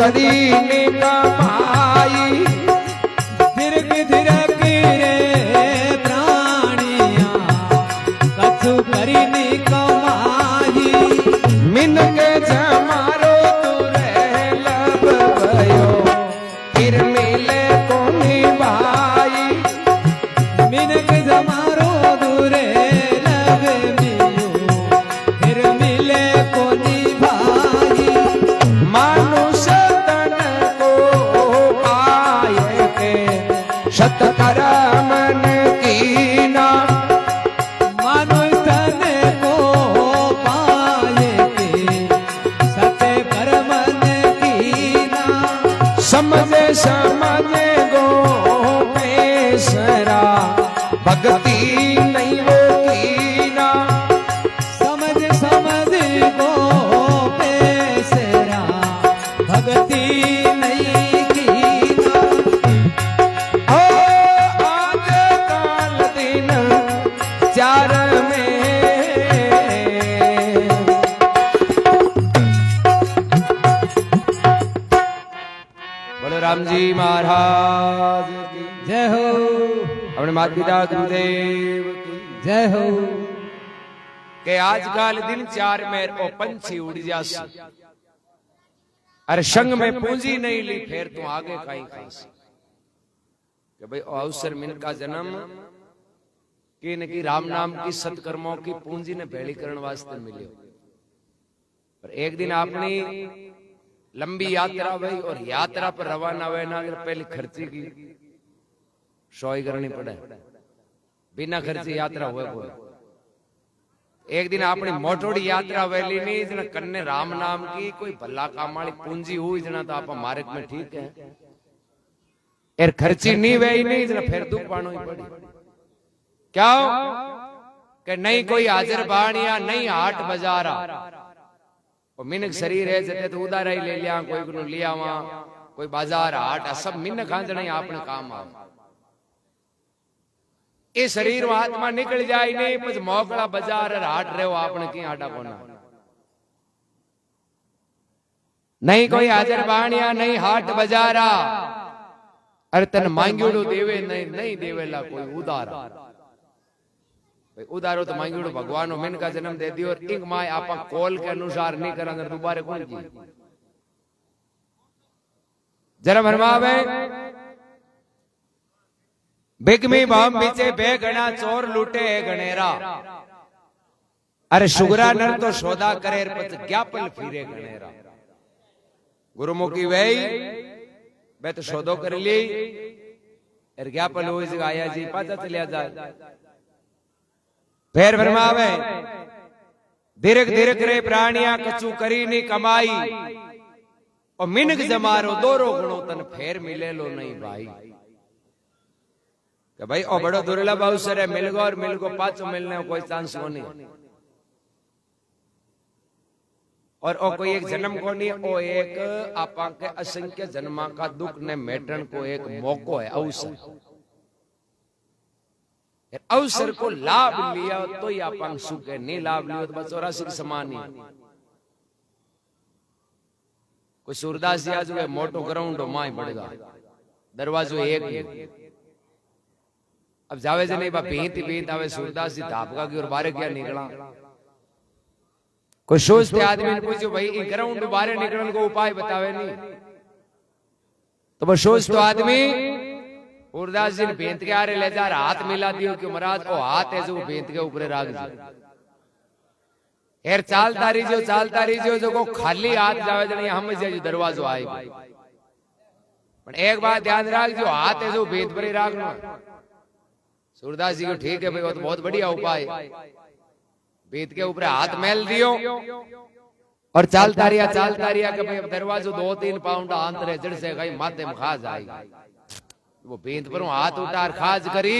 S1: करी नी कमाई
S2: दीर्घ दीर्घ रे प्राणिया कछु करी नी कमाई
S1: मिनके जमारो तुरे लब भयो फिर मिले कोनी भाई
S2: मिनक जमारो दूरे लगे मियो फिर मिले कोनी भाई
S1: मानुष तन को पाए के शतकर्मन कीना
S2: मानो तन को पाए के सत्य कर्मन कीना
S1: समझे समझे गो पेशरा भक्ति नहीं वो कीना
S2: समझ समझ को पेसरा भक्ति नहीं कीना
S1: ओ आज काल दिन चार में बोलो राम जी महाराज की
S2: जय हो
S1: अपने माता पिता गुरुदेव की
S2: जय हो
S1: के आजकल दिन चार में ओ पंछी उड़ जासी अरे संग में पूंजी नहीं ली फिर तू आगे कहीं खासी कि भाई ओ अवसर मिन का जन्म कि न की राम नाम की सत्कर्मों की पूंजी ने भेड़ी करने वास्ते मिले पर एक दिन अपनी लंबी यात्रा हुई और यात्रा पर रवाना हुए ना अगर पहले खर्ची की सोई करनी पड़े बिना खर्ची यात्रा हुए कोई एक दिन अपनी मोटोड़ी यात्रा वेली नहीं जना कन्ने राम नाम की कोई भला काम वाली पूंजी हुई जना तो आप मार्ग में ठीक है एर खर्ची नहीं वही नहीं जना फिर दुख पानो ही पड़ी क्या कि नहीं कोई हाजिर बाणिया नहीं हाट बाजारा और मिनक शरीर है जते तो उदारा ही ले लिया कोई को लिया वहां कोई बाजार हाट सब मिनक खांजना ही आपने काम आ ये शरीर में आत्मा निकल जाए नहीं पछ मोकड़ा बाजार और हाट रहे हो आपने की आटा कोना नहीं कोई हाजिर बाणिया नहीं हाट बाजारा अरे तन मांग्योड़ो देवे नहीं नहीं देवेला कोई उदारा भाई उदारो तो मांग्योड़ो भगवान मिन का जन्म दे दियो और इंग माय आपा कॉल के अनुसार नहीं करेंगे दोबारा कौन जी जरा भरमावे बिगमी बाम बीचे बे गणा चोर लूटे गणेरा अरे शुगरा नर तो सौदा करे पत ज्ञापल फिरे गणेरा गुरुमुखी वही बे तो सौदो कर ली एर ज्ञापल हो आया जी पाचा चलिया जाए फेर भरमावे दीर्घ दीर्घ रे प्राणिया कछु करी नी कमाई और मिनक जमारो दोरो गुणो तन फेर मिले लो नहीं भाई कि भाई ओ बड़ो दुर्लभ अवसर है मिल गो और मिल गो पाचो मिलने को कोई चांस को नहीं और ओ कोई एक जन्म को नहीं ओ एक आपा के असंख्य जन्मा का दुख ने मेटन को एक मौको है अवसर अवसर को लाभ लिया तो ही आपा सुख है नहीं लाभ लिया तो बस 84 के समान ही कोई सूरदास जी आज मोटो ग्राउंड माई पड़ेगा दरवाजो एक ही अब जावे जे नहीं बा भीत भीत आवे सूरदास जी धापका की और बारे क्या निकला कोई सोचते आदमी ने पूछो भाई ई ग्राउंड बारे निकलने को उपाय बतावे नहीं तो बस सोच तो आदमी सूरदास जी ने भेंत के आरे ले जा हाथ मिला दियो कि महाराज ओ हाथ है जो भेंत के ऊपर राख दे एर चालता रही जो को खाली हाथ जावे जने हम जे दरवाजो आए पण एक बात ध्यान राख जो हाथ है जो भेंत पर ही राखना सूरदास जी को ठीक है भाई वो तो बहुत बढ़िया उपाय भेंत के ऊपर हाथ मेल दियो और चालता रिया कि भाई दरवाजो 2-3 पाउंड अंतर है जड़ से कहीं माथे में खा जाएगी वो भेंत पर हाथ उतार खाज करी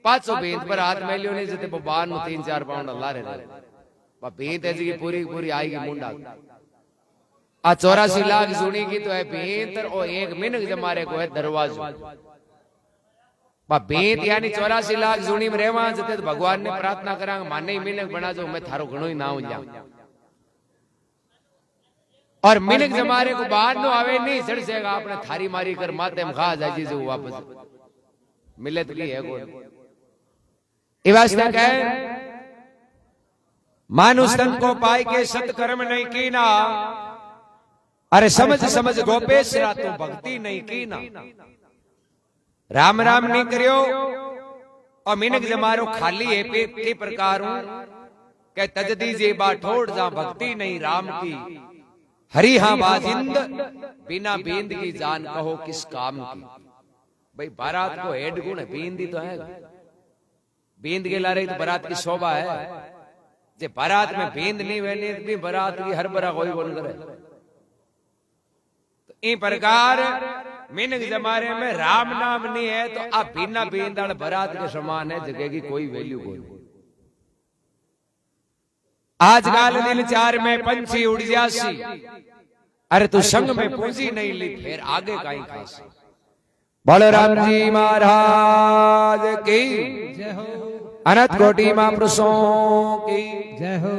S1: पाचो भेंत पर हाथ मेलियो नहीं जते बाहर नु 3-4 पाउंड अल्लाह रे बा भेंत है जी पूरी पूरी आएगी मुंडा आ 84 लाख सुनी की तो है भेंत और एक मिनट जमारे को है दरवाजो बा भेंत यानी 84 लाख सुनी में रहवा जते भगवान ने प्रार्थना करा माने ही मिनट बना जो मैं थारो घणो ही ना हो जा और मिनक जमारे को बाद नो आवे नहीं चढ़ सेगा आपने थारी मारी कर माते में खा जाए जी वापस मिलत की है गोल ये वास्ते कहे मानुष तन को पाई के सत्कर्म नहीं कीना अरे समझ समझ गोपेश रातों भक्ति नहीं कीना राम राम नहीं करियो और मिनक जमारो खाली है पे के प्रकार के तजदी जे बाठोड़ जा भक्ति नहीं राम की हरि हाँ बाजिंद बिना बींद की जान कहो किस काम की। भाई बारात को हेड गुण है बींद ही तो है बींद के ला रही तो बारात की शोभा है जे बारात में बींद नहीं वेली भी बारात की हर बरा कोई बोल करे तो इन प्रकार मिनक जमारे में राम नाम नहीं है तो आप बिना बींद बारात के समान है जगह की कोई वैल्यू कोई नहीं। आज काल दिल चार में पंछी उड़ जासी अरे तू संग में पूंजी नहीं ली फिर आगे काई खासी। बलराम जी महाराज की
S2: जय हो
S1: अनंत कोटि महापुरुषों की
S2: जय हो।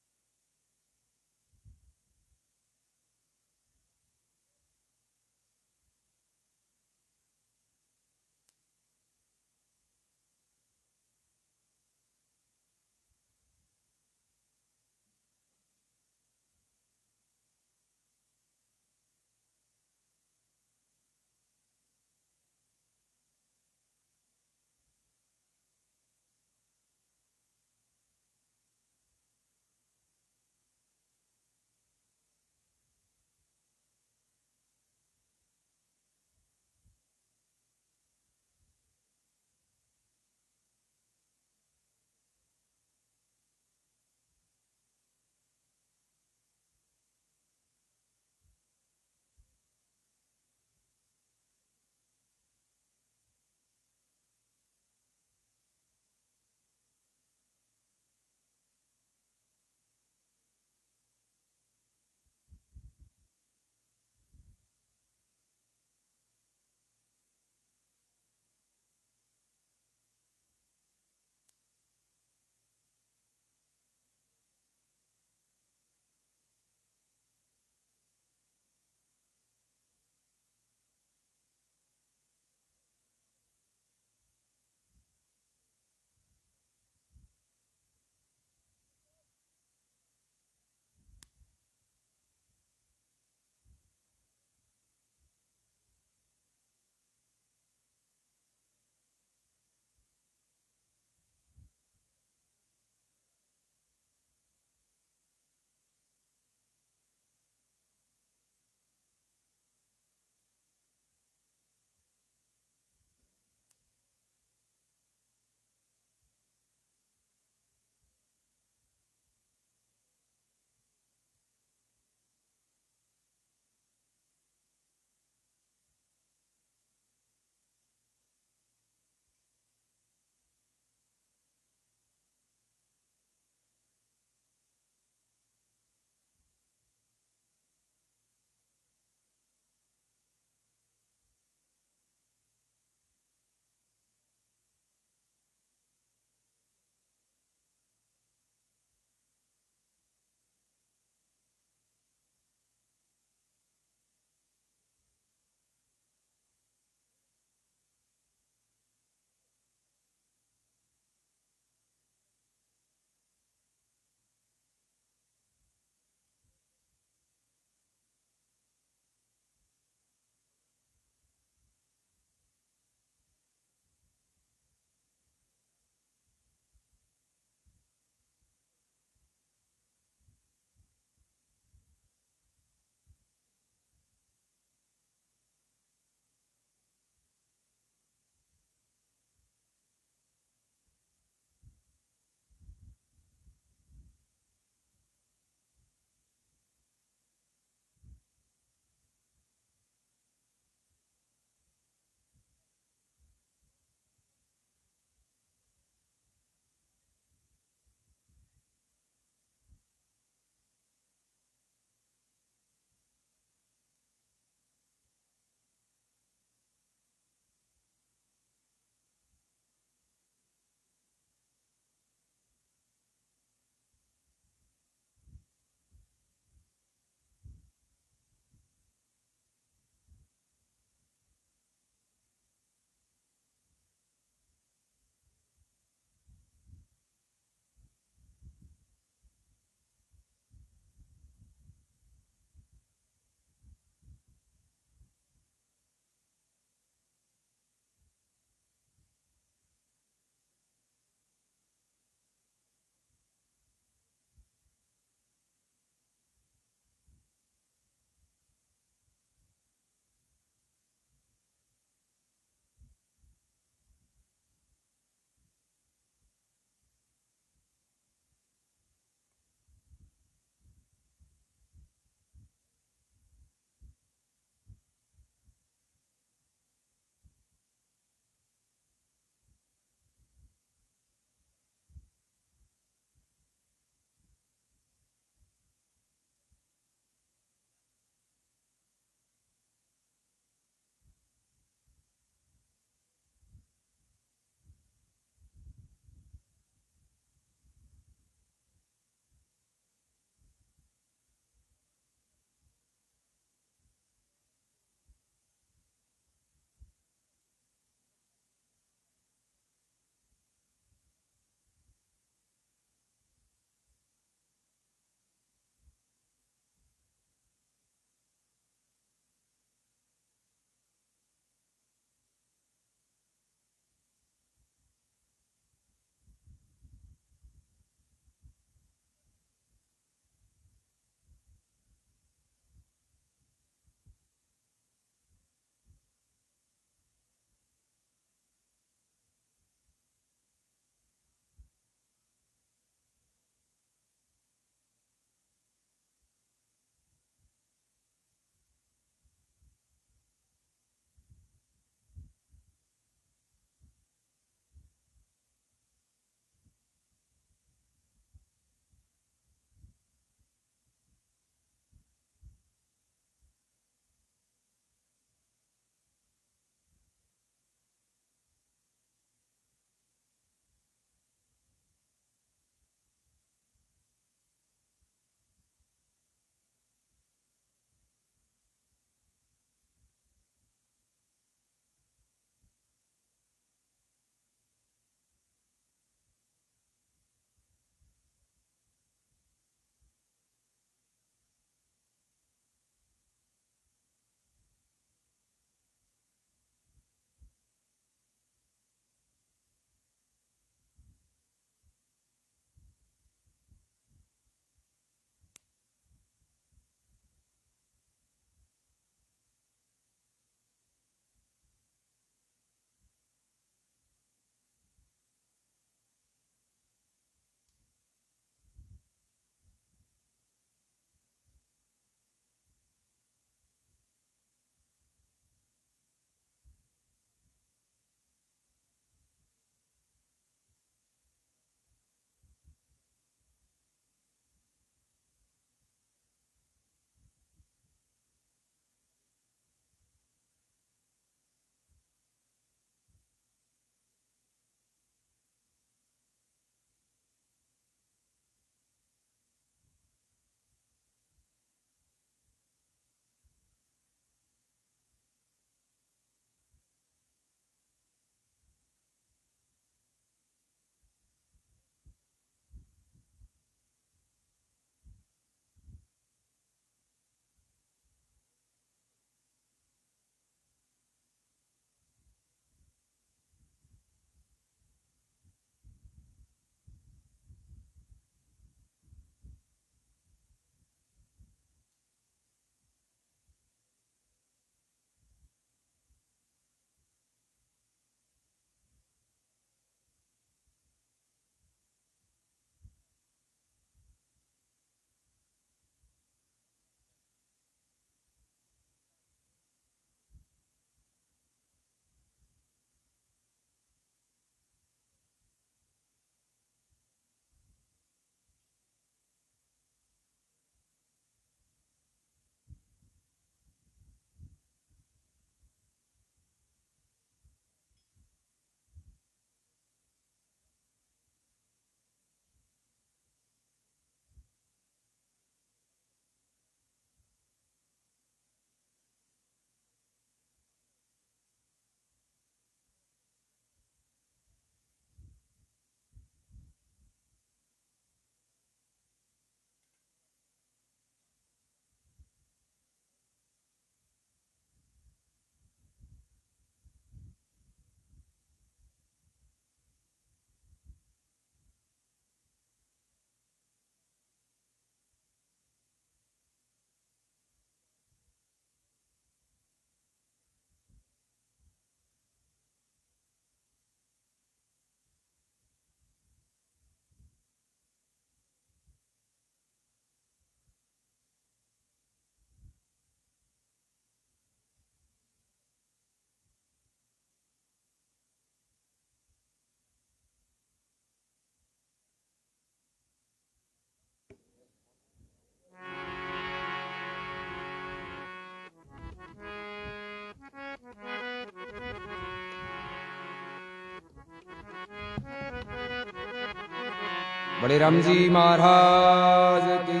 S1: बड़े राम जी महाराज की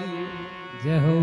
S2: जय हो।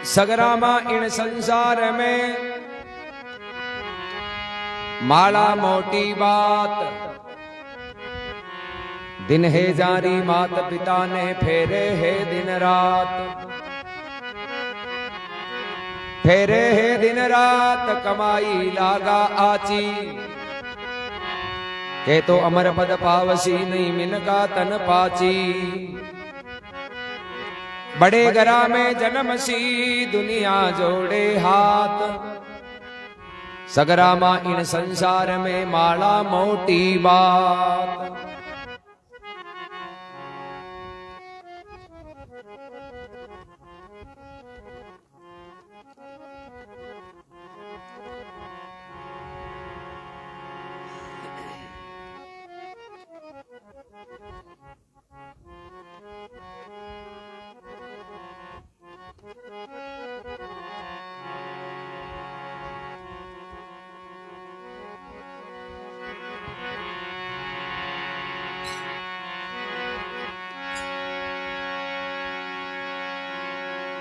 S1: सगरामा इन संसार में माला मोटी बात, दिन है जारी मात पिता ने फेरे है दिन रात, फेरे है दिन रात कमाई लागा आची, के तो अमर पद पावसी नहीं मिलका तन पाची, बड़े घरा में जन्म सी दुनिया जोड़े हाथ, सगरामा इन संसार में माला मोटी बात।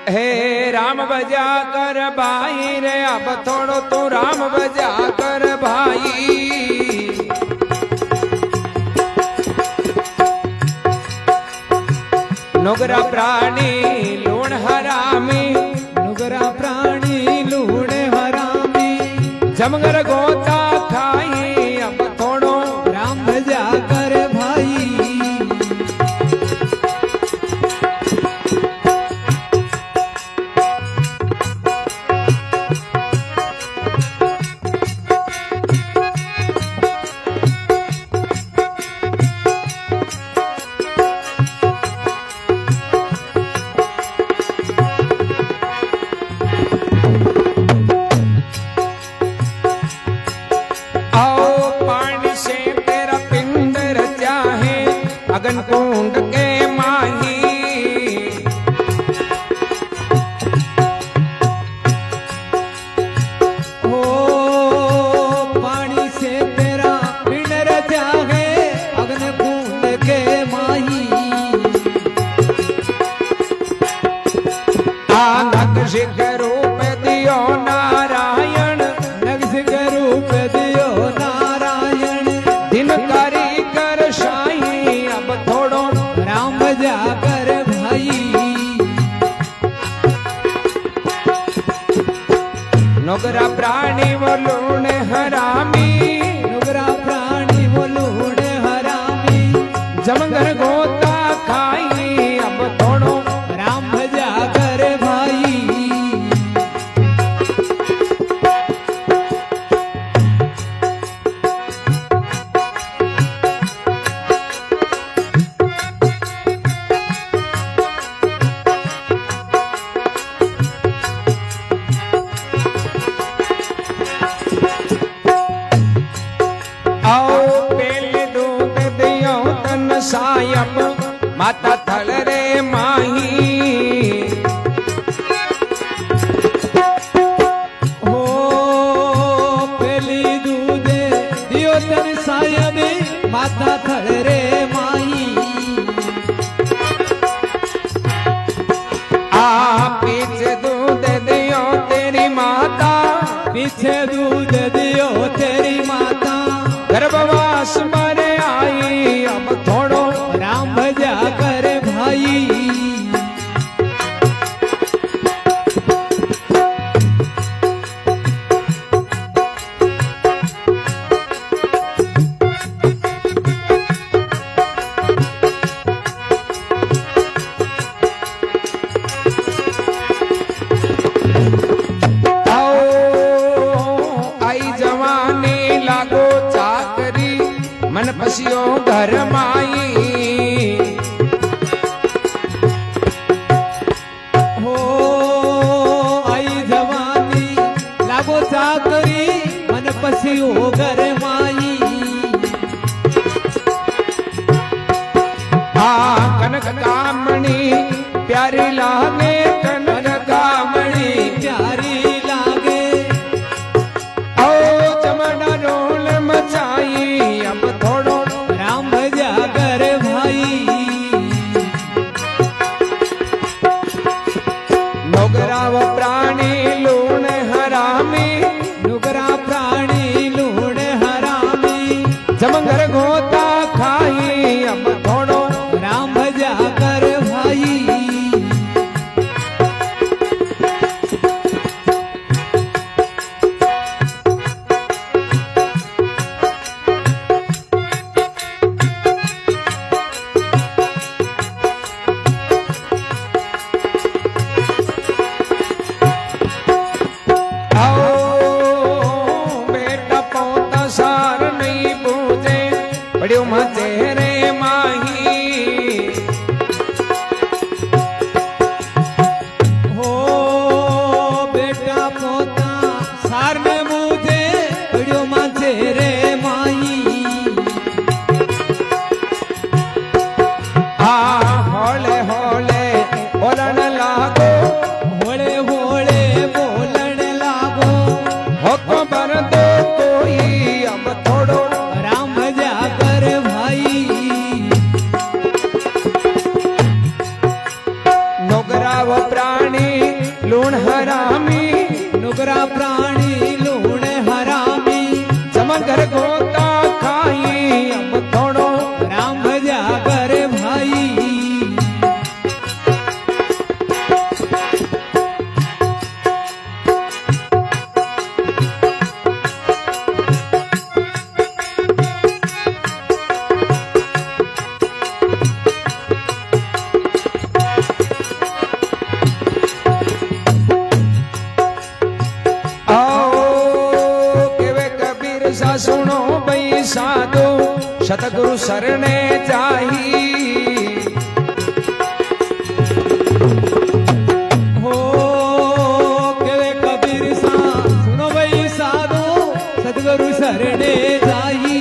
S1: हे राम बजा कर भाई रे, अब थोड़ो तू राम बजा कर भाई, नुगरा प्राणी लूण हरामी,
S2: नुगरा प्राणी लूण हरामी,
S1: जमगर गोता खाई, अब थोड़ो
S2: राम भजा कर भाई,
S1: अगन कुंड के माही,
S2: ओ पानी से तेरा पिंड रचा है, अग्नि कुंड के माही,
S1: आ नगशिख रूप दियो नारायण,
S2: नगशिख रूप दियो नारायण,
S1: दिन करी कर शाही, अब थोड़ो
S2: राम भजा कर भाई,
S1: नुगरा प्राणी वो लूण हरामी,
S2: नुगरा प्राणी वो लूण हरामी,
S1: जमगर गोता खाई, अब थोड़ो
S2: राम भजा कर भाई,
S1: सायम माता थल रे माही,
S2: हो पेली दूधे दियो तन सायम माता थल रे माई,
S1: आ पीछे दूध दियो तेरी माता,
S2: पीछे दूध दियो तेरी माता,
S1: गर्भवास मरे आई, अब थोड़ो
S2: राम भजा कर भाई,
S1: मन पसियो घर माई
S2: हो आई जवानी लागो चाकरी मन पसियो घर माई
S1: आ कनक कामणी प्यारी लागे कनक कामणी
S2: प्यारी लागे
S1: ओ चमड़ा रोल मचाई अब थोड़ो
S2: राम भजा कर भाई
S1: नोगरा व प्राणी लूण हरामी
S2: नुगरा प्राणी लूण हरामी
S1: जमंगर गोता खाई अब थोड़ो
S2: राम भजा कर भाई
S1: पड़ियो मचेरे माही
S2: हो बेटा पोता सार ने मुझे पड़ियो माचे रे माई
S1: आ होले होले बोलन लागो
S2: होले होले बोलन लागो
S1: होको बर दो कोई अब थोड़ो
S2: राम भजा कर भाई
S1: नोगरा व प्राणी लूण हरामी
S2: नुगरा प्राणी लूण हरामी
S1: जमंगर गोता खाई अब थोड़ो
S2: राम भजा कर भाई
S1: सा सुनो भई साधु सतगुरु सरणे चाही
S2: हो केवे कबीर सा सुनो भाई साधु सतगुरु सरणे जाई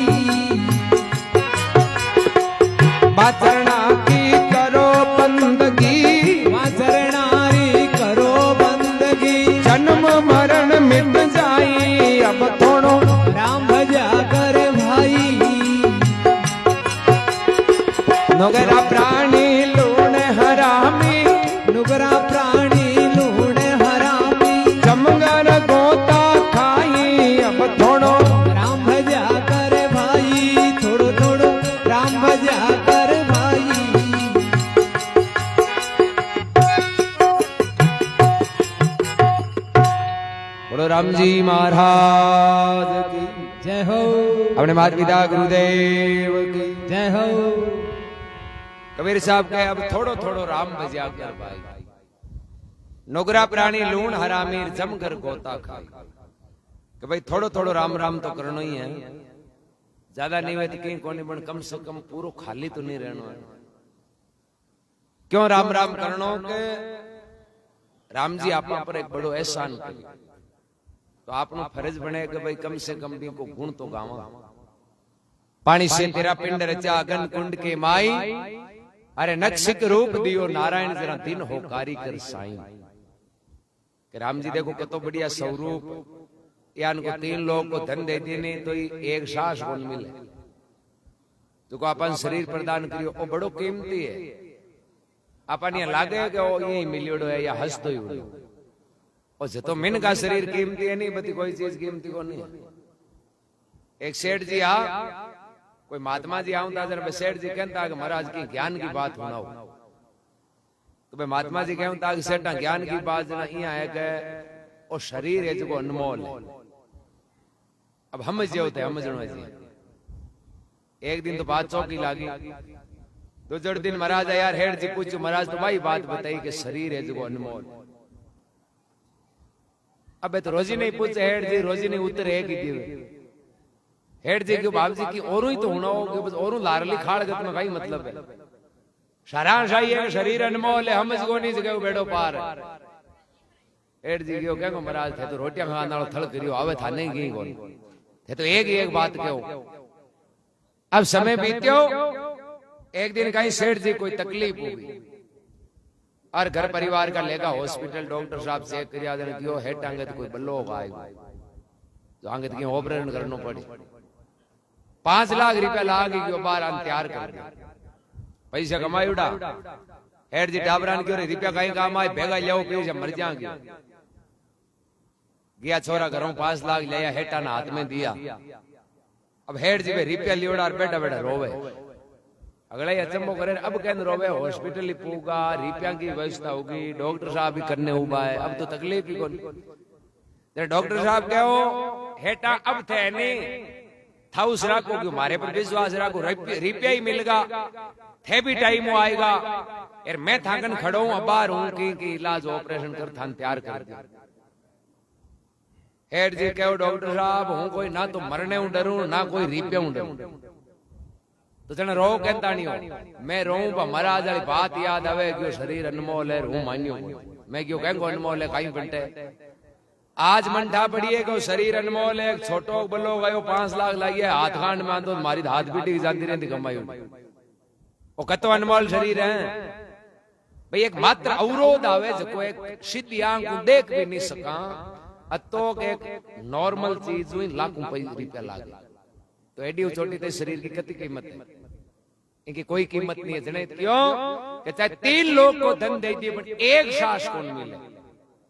S1: बाचरणा की करो बंदगी
S2: वाचरणारी करो बंदगी
S1: जन्म मरण मिट जाई अब थोड़ो
S2: राम भजा कर भाई
S1: नोगरा प्राणी लूण हरामी
S2: नुगरा प्राणी लूण हरामी
S1: जमंगर गोता खाई अब थोड़ो
S2: राम भजा कर भाई थोड़ो थोड़ो राम भजा कर भाई
S1: बोलो राम जी महाराज की
S2: जय हो
S1: अपने माता पिता गुरुदेव की
S2: जय हो
S1: कबीर साहब कहे अब थोड़ो थोड़ो राम भजा कर भाई नोगरा प्राणी लूण हरामीर जमकर गोता खाई कि भाई थोड़ो थोड़ो राम राम तो करना ही है ज्यादा नहीं हुए तो कहीं कोने बन कम से कम पूरा खाली तो नहीं रहना है क्यों राम राम करनो के राम जी आप पर एक बड़ो एहसान करी तो आपनो फर्ज बने कि भाई कम से कम भी को गुण तो गावा पानी से तेरा पिंड रचा अगन कुंड के माई अरे नक्शिक रूप दियो नारायण जरा दिन हो कारीगर साईं कि राम जी देखो कतो बढ़िया स्वरूप या इनको 3 लोग को धन दे देने तो एक सांस कौन मिले तो को अपन शरीर प्रदान करियो वो बड़ो कीमती है अपन ये लागे कि वो यही मिलियोड़ो है या हंस तो ही उड़ो और जतो मिन का शरीर कीमती है नहीं बती कोई चीज कीमती को नहीं एक सेठ जी आ कोई महात्मा जी आऊं जरा सेठ जी कहता कि महाराज की ज्ञान की बात होना हो तो भाई महात्मा जी कहूं ताकि सेठा ज्ञान की बात जना इया है कि वो शरीर है जो अनमोल है अब हम जे होते हम जनो जी एक दिन तो बात चौकी लागी दूसरे दिन महाराज यार हेड जी पूछो महाराज तो भाई बात बताई कि शरीर है जो अनमोल अबे तो रोजी नहीं पूछे हेड जी रोजी नहीं उत्तर एक ही दिए हेड जी क्यों बाप जी की और ही तो होना हो कि बस और लारली खाड़ गत में कई मतलब है। सारांश आई है शरीर अनमोल है, हम इसको नहीं जगह बेड़ो पार। हेड जी क्यों क्या महाराज थे तो रोटियां खाने वाला थल करियो आवे था नहीं गई कौन थे तो एक ही एक बात क्यों। अब समय बीत्यो, एक दिन कहीं सेठ जी कोई तकलीफ होगी और घर परिवार का लेगा हॉस्पिटल, डॉक्टर साहब चेक करिया देने दियो हेड टांगे तो कोई बल्लो होगा तो आगे तो ऑपरेशन करना पड़ी। 5 लाख रुपया लाग गयो बार तैयार कर दिया, पैसा कमाई उड़ा। हेड जी टाबरान क्यों रुपया कहीं काम आए भेगा लिया पैसा मर जाएंगे। गया छोरा घरों 5 लाख लिया हेटा ना हाथ में दिया। अब हेड जी रुपया लियोड़ा और बैठा बैठा रोवे। अगला ही अचंबो करे अब कहने रोवे हॉस्पिटल ही पूगा रुपया की व्यवस्था होगी, डॉक्टर साहब भी करने हुआ है, अब तो तकलीफ ही कौन। डॉक्टर साहब कहो हेटा अब थे नहीं था उस राखो क्यों मारे पर विश्वास राखो रुपया ही मिलेगा थे भी टाइम आएगा यार मैं थाकन खड़ो हूं बाहर हूं कि इलाज ऑपरेशन कर थान तैयार कर दिया। हेड जी कहो डॉक्टर साहब हूं कोई ना तो मरने हूं डरू ना कोई रुपया हूं डरू तो जने रो कहता नहीं हो मैं रो महाराज वाली बात याद आवे क्यों शरीर अनमोल है रू मान्यो मैं क्यों कहेंगे अनमोल है कहीं घंटे आज मंठा पड़िए को शरीर अनमोल है छोटो बलो गयो 5 लाख लाइए हाथ खांड में तो मारी हाथ बीटी जाती रहती कमाई वो कतो अनमोल शरीर है भाई। एक मात्र अवरोध आवे जो एक सीधी आंख को देख भी नहीं सका अतो एक नॉर्मल चीज हुई लाखों रुपया लागे तो एडी छोटी ते शरीर की कितनी कीमत है, इनकी कोई कीमत नहीं है। जने क्यों कि चाहे 3 लोग को धन दे दिए पर एक सांस कौन मिले।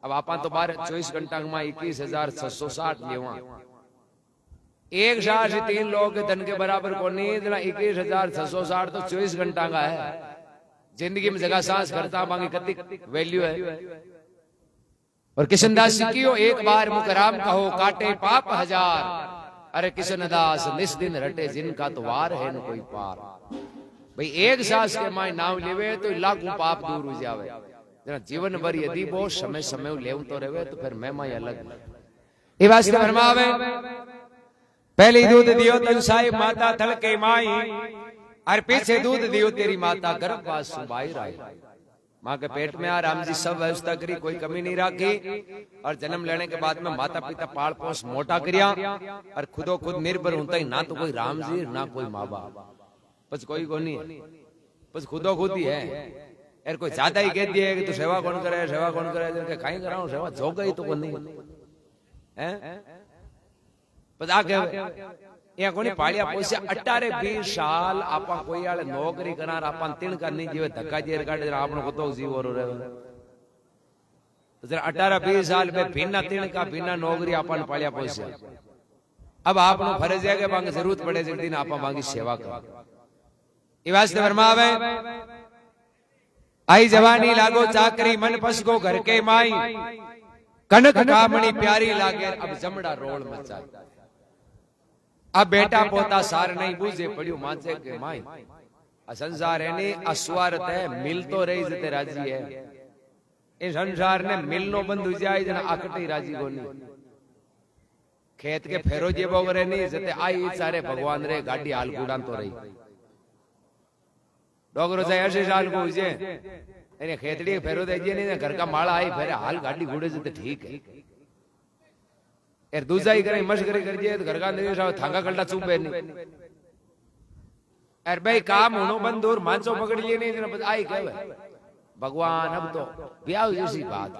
S1: अब आप तो 24 घंटा में 21,660 ले एक सांस 3 लोग के धन के बराबर कौन नहीं। 21,660 तो 24 घंटा का है। जिंदगी में जगह सांस करता बाकी कितनी वैल्यू है। और किशनदास जी की एक बार मुकराम कहो काटे पाप 1000 अरे किशनदास निस दिन रटे जिनका तो वार है न कोई पार। भाई एक सांस के माय नाम लेवे तो लाखों पाप दूर हो जावे। जीवन भर यदि वो समय समय ले तो रहे तो फिर मैं माय अलग ये वास्ते फरमावे पहले दूध दियो तनसाई माता थलके माई और पीछे दूध दियो तेरी माता गर्भवास सुबाई राई। माँ के पेट में आ राम जी सब व्यवस्था करी कोई कमी नहीं रखी और जन्म लेने के बाद में माता पिता पाल पोस मोटा करिया और खुदो खुद निर्भर होता ही ना तो कोई राम जी ना कोई माँ बाप बस कोई को नहीं है बस खुदो खुद ही है। यार कोई ज्यादा ही कह दिए कि तू सेवा कौन करे खाई कराऊं सेवा जो गई तो नहीं है बस आगे यहाँ कोनी पालिया पोसे 18-20 साल आपा कोई आले नौकरी करार आपा तीन करनी जीवे धक्का जेर काटे जरा आपनो को तो जीव और रहे तो जरा 18-20 साल में बिना तीन का बिना नौकरी आपन पालिया पोसे अब आपनो फर्ज है कि मांगे जरूरत पड़े जिस दिन आपा मांगी सेवा कर ई वास्ते फरमावे आई जवानी लागो चाकरी मन पस को घर के माई कनक कामणी प्यारी लागे अब जमड़ा रोल मचाए। अब बेटा पोता सार नहीं बूझे पड़ियो माचे के माई संसार है नहीं अस्वार्थ है मिल तो रही जते राजी है इस संसार ने मिलनो बंद हो जाए जना आकटी राजी को नहीं खेत के फेरो जे बोगरे नहीं जते आई सारे भगवान रे गाड़ी हाल गुडान तो रही डोगरो से 80 साल को हुए यानी खेतड़ी फेरो दे दिए नहीं घर का माला आई फेरे हाल गाड़ी गुड़े जते ठीक है यार दूसरा ही करे मशकरी कर दिए तो घर का अंदर साहब थांगा कल्टा चुपे नहीं यार भाई काम होनो बंद और मांसो पकड़ लिए नहीं आई कहे भगवान अब तो ब्याह जैसी बात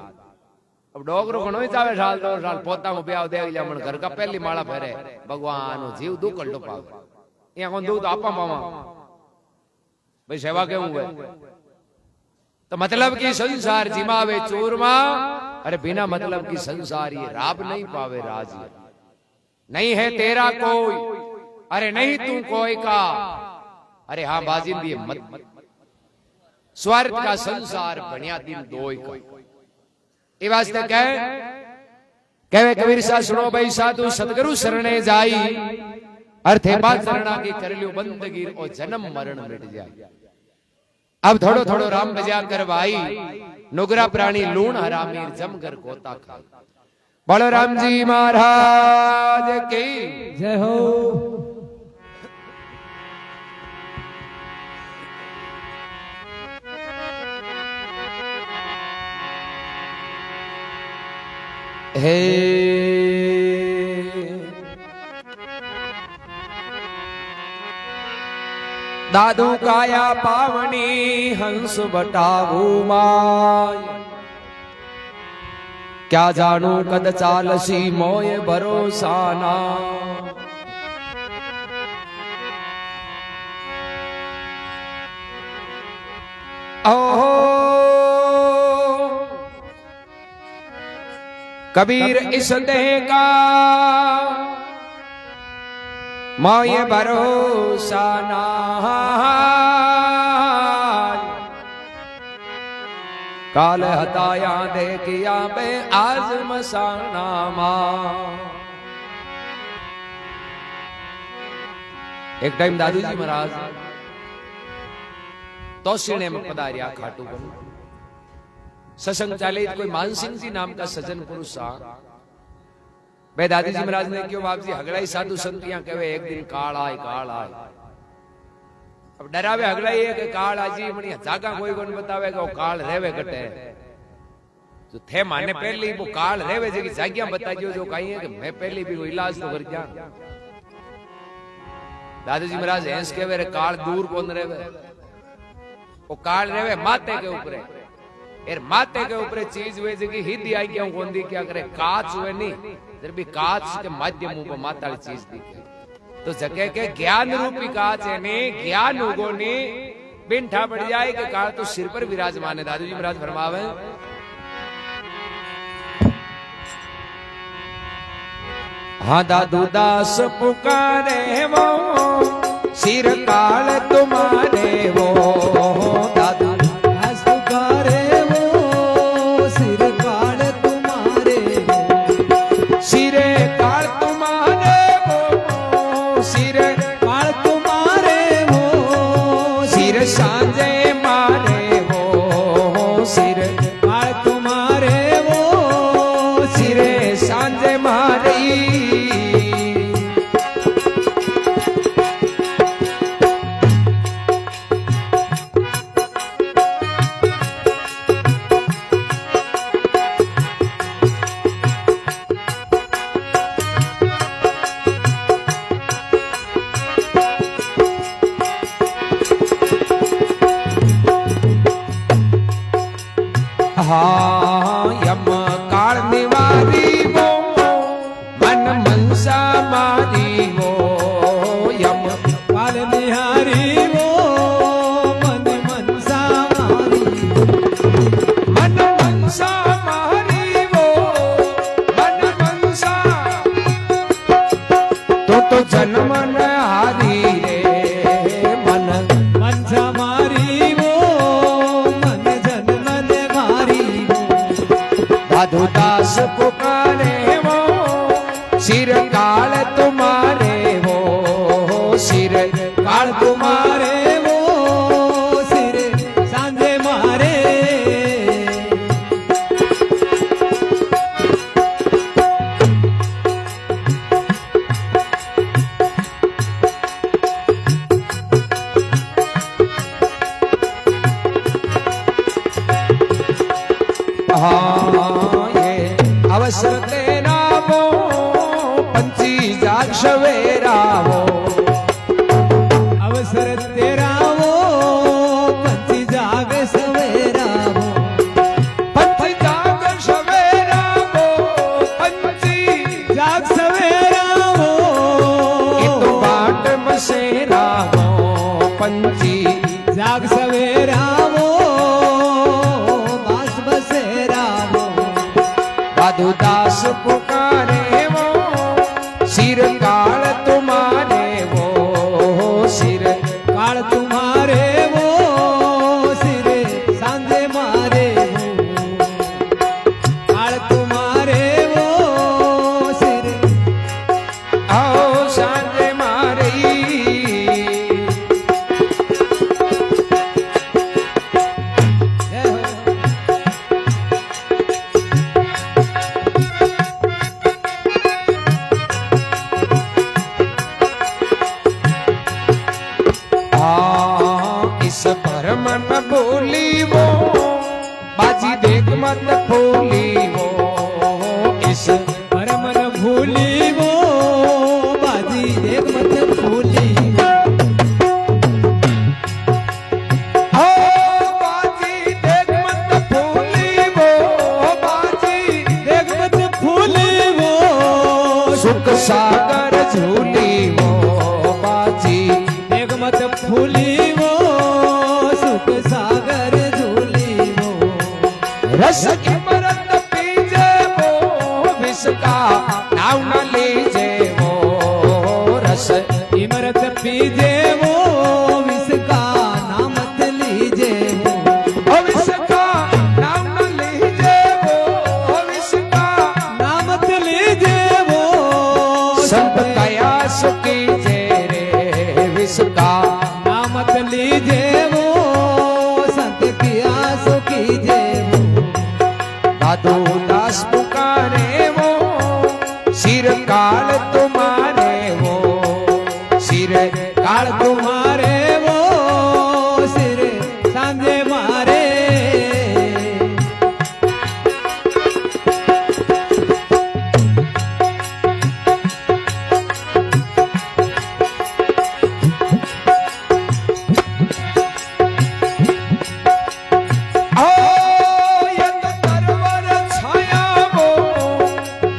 S1: अब डोगरो को नहीं चावे साल 2 साल पोता को ब्याह दे लिया मन घर का पहली माला फेरे भगवान जीव दू कल्टो पावे यहाँ कौन दूध आपा मामा भाई सेवा क्यों हुए तो मतलब की संसार जिमावे चूरमा अरे बिना मतलब की संसार ये राब नहीं पावे राज नहीं है तेरा कोई अरे नहीं तू कोई का अरे हाँ बाजिंदी मत स्वार्थ का संसार बढ़िया दिन दो का ये वास्ते कहे कबीर सा सुनो भाई साधु सतगुरु शरणे जाई अर्थे बात शरणा की कर लियो बंदगी और जन्म मरण मिट जाए। अब थोड़ो थोड़ो राम बजा कर भाई नुगरा प्राणी लूण हरामीर जमकर गोता खा। बोलो राम जी महाराज की
S2: जय हो।
S1: हे दादू काया पावनी हंस बटावू माय क्या जानू कद चालसी मोय भरोसा ना ओहो कबीर इस देह का मोय भरोसा ना काल हताया देखिया मैं आज मसाना एक टाइम दादू जी महाराज तोशिणे में पधारिया खाटू बन सत्संग चाले कोई मानसिंह जी नाम का सज्जन पुरुष सा भाई दादी जी महाराज ने क्यों बाप जी हगड़ाई साधु संतियां कहे एक दिन काल आए अब डरावे हगड़ाई है कि काल आजी मणि जागा कोई कोन बतावे कि काल रेवे कटे जो थे माने पहले वो काल रेवे जे की जागियां बता दियो जो कहीं है कि मैं पहले भी वो इलाज तो कर जा दादी जी महाराज हंस के वे काल दूर कौन रेवे वो काल रेवे माथे के ऊपर एर माथे के ऊपर चीज हुए जगी हिदी आई क्यों कौन दी क्या करे कांच हुए नहीं जब भी कांच के माध्यम पर माताली चीज दिखे तो जगह के ज्ञान रूपी कांच है ने ज्ञान उगो ने बिंठा पड़ जाए कि काल तो सिर पर विराजमान है दादू जी महाराज फरमावे हाँ दादू दास पुकारे वो सिर काल तुम्हारे वो दादू दास पुकारे वो सिर काल तुम्हारे सिरे काल तुम्हारे वो सिर काल तुम्हारे वो सिर सांझे मारे वो सिर काल तुम्हारे वो सिरे सांझे मारे यम काल निवारी वो मन मनसा मारी वो यम काल निहारी वो मन मनसा मारी मन मनसा मारी वो मन मनसा तो जन्म न हारी रे मन मनसा मारी वो साधु दास पुकारे वो सिर काल तुम्हारे वो सिर काल तुम्हारे वो सिर सांझे मारे अवसर तेरा वो पंची जाग सवेरा वो अवसर तेरा वो पंची जाग सवेरा वो पंची जाग सवेरा वो पंची जाग सवेरा वो ये तो बाट बसेरा वो पंची जाग सवेरा वो बास बसेरा वो साधु दास पुकारे वो सिर काल तुम्हारे वो सिर काल तुम्हारे वो सिर सांझे मारे वो काल तुम्हारे वो सिर आओ सांझे मारे इस भरम न भूली वो बाजी देख मत भूली वो इस
S2: झूली वो सुख सागर झूली वो
S1: रस अमृत पीजे वो विष का नाम न लीजे वो रस
S2: इमरत पीजे वो विष का नाम मत लीजे वो
S1: विष का नाम न लीजे वो विष का
S2: नाम मत लीजे वो
S1: संत कया सुखी जे रे विष का
S2: नाम मत लीजे वो संत किया सुखी जे वो
S1: दादू दास पुकारे वो सिर काल तुम्हारे वो सिर काल
S2: तुम्हारे वो सिर सांझे मारे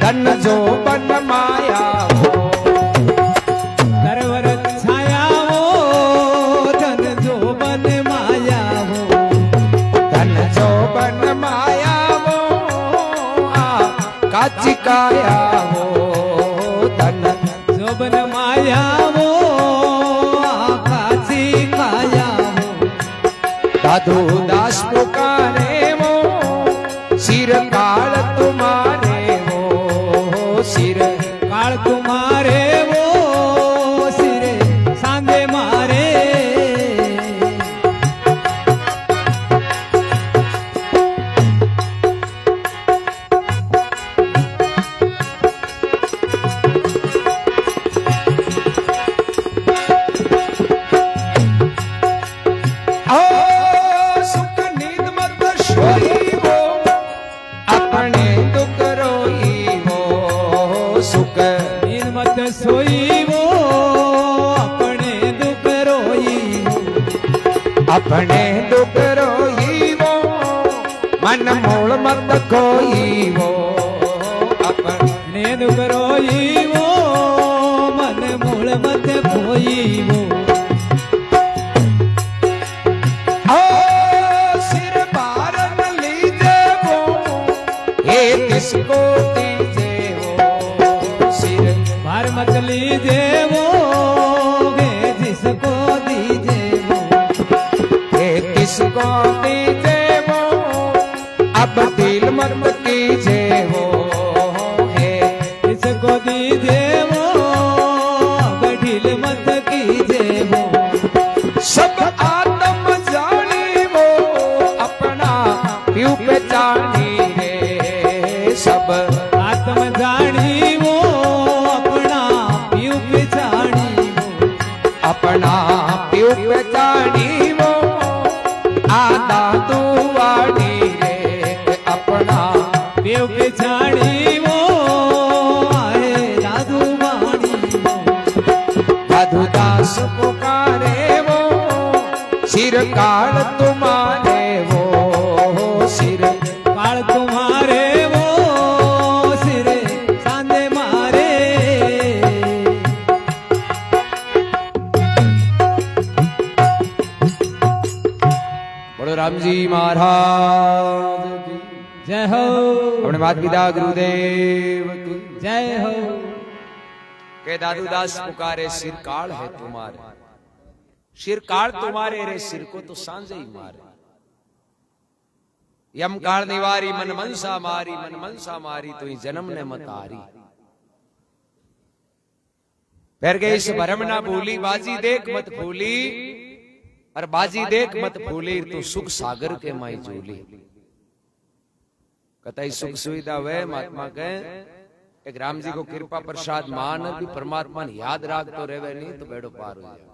S1: धन जो बन माया वो
S2: तरवर छाया वो धन जो बन माया वो
S1: धन जो बन माया वो काची काया वो धन
S2: जो बन माया वो काची काया वो
S1: दादू दास पुकारे वो सिर काल तुम्हारे वो सिर
S2: काल तुम्हारे वो सिर सांधे मारे
S1: सुख नींद मत सोई वो अपने दुख रोई वो सुख
S2: नींद मत सोई वो अपने दुख रोई वो
S1: अपने दुख रोई वो मन मूल मत खोई वो
S2: अपने दुख रोई वो मन मूल मत खोई वो
S1: सिर बार न लीजे वो हे किसको दीजे वो सिर
S2: बार मत लीजे वो गे जिसको दीजे वो
S1: हे किसको दीजे वो अब दिल मत कीजे वो हे
S2: जिसको दीजे वो अब ढील मत कीजे वो
S1: सब आत्म जानी वो अपना प्यू पे जानी रे सब
S2: आत्म जानी वो अपना पीऊ जानी वो
S1: अपना प्यू पे जानी वो आदा तू वाणी रे अपना
S2: पीऊ जानी वो आए दादू वाणी वो
S1: दादू दास पुकारे वो सिर काल तुम्हारे वो सिर
S2: काल तुम्हारे वो सिर सांधे मारे
S1: बोलो राम जी महाराज की
S2: जय हो
S1: अपने माता पिता गुरुदेव की
S2: जय हो
S1: के दादू दास पुकारे सिर काल है तुम्हारे सिर काल तुम्हारे रे सिर को तो सांझे ही मारे यम काल निवारी मन मनसा मारी तो ही जन्म ने मतारी फिर गए इस भरम ना भूली बाजी देख मत भूली और बाजी देख मत भूली तू सुख सागर के माई झूली कतई सुख सुविधा वे महात्मा के एक राम जी को कृपा प्रसाद मान भी परमात्मा ने याद राख तो रेवे नहीं तो बेड़ो पार हो जाए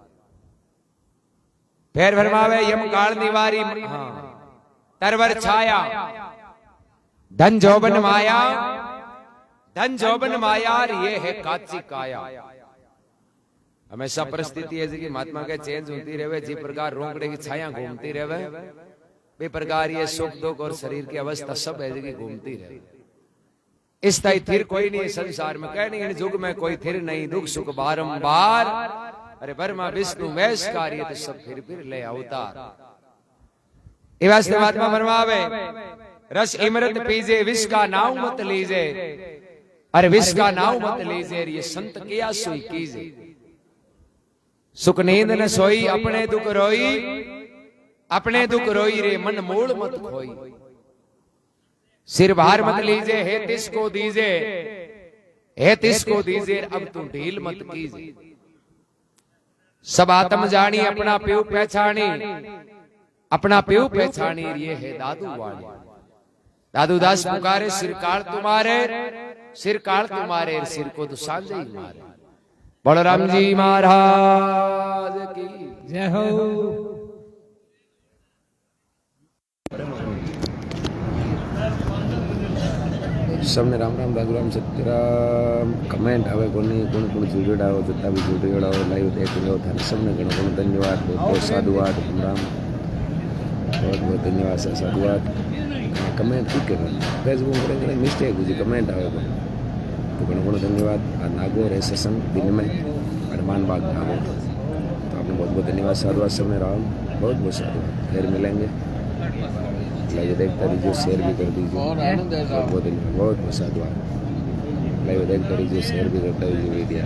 S1: फिर भरमावे यम काल निवारी तरवर छाया धन जौबन माया और ये है काची काया हमेशा परिस्थिति है कि महात्मा के चेंज होती रहे जिस प्रकार रोकड़े की छाया घूमती रहे वे प्रकार ये सुख दुख और शरीर की अवस्था सब है कि घूमती रहे इस तरह थिर कोई नहीं संसार में कह नहीं युग में कोई थिर नहीं दुख सुख बारंबार अरे ब्रह्मा विष्णु महेश कार्य तो सब फिर ले अवतार એ વાસ્તે મહાત્મા ફરમાવે રસ ઇમરત પીજે વિષ का नाव मत लीजे अरे विष का नाव मत लीजे ये संत किया सोई कीजे सुख नींद न सोई अपने दुख रोई रे मन मोड़ मत खोई सिर भार मत लीजे हे तिसको दीजे अब तू ढील मत कीजे सब आत्म जानी अपना प्यू पहचानी ये है दादू वाणी दादू दास पुकारे सिर काल तुम्हारे सिर को तो सांझे ही मारे बलराम जी महाराज की
S2: जय हो।
S3: सबने राम राम दादू राम सत्यराम कमेंट आवे कोनी कोण कोण जुड़ेड़ा हो जता भी जुड़ेड़ा हो लाइव देख लो थाने सबने घणो घणो धन्यवाद बहुत साधुवाद राम बहुत धन्यवाद सर साधुवाद कमेंट ठीक है फेसबुक पर कहीं मिस्टेक हुई कमेंट आवे तो घणो घणो धन्यवाद आ नागौर है सत्संग दिन में हनुमान बाग नागौर तो आपने बहुत बहुत धन्यवाद साधुवाद सबने राम बहुत बहुत साधुवाद फिर मिलेंगे लाइव देखते रहिए शेयर भी कर दीजिए बहुत बहुत धन्यवाद बहुत बहुत साधुवाद लाइव देखते रहिए शेयर भी करते रहिए वीडियो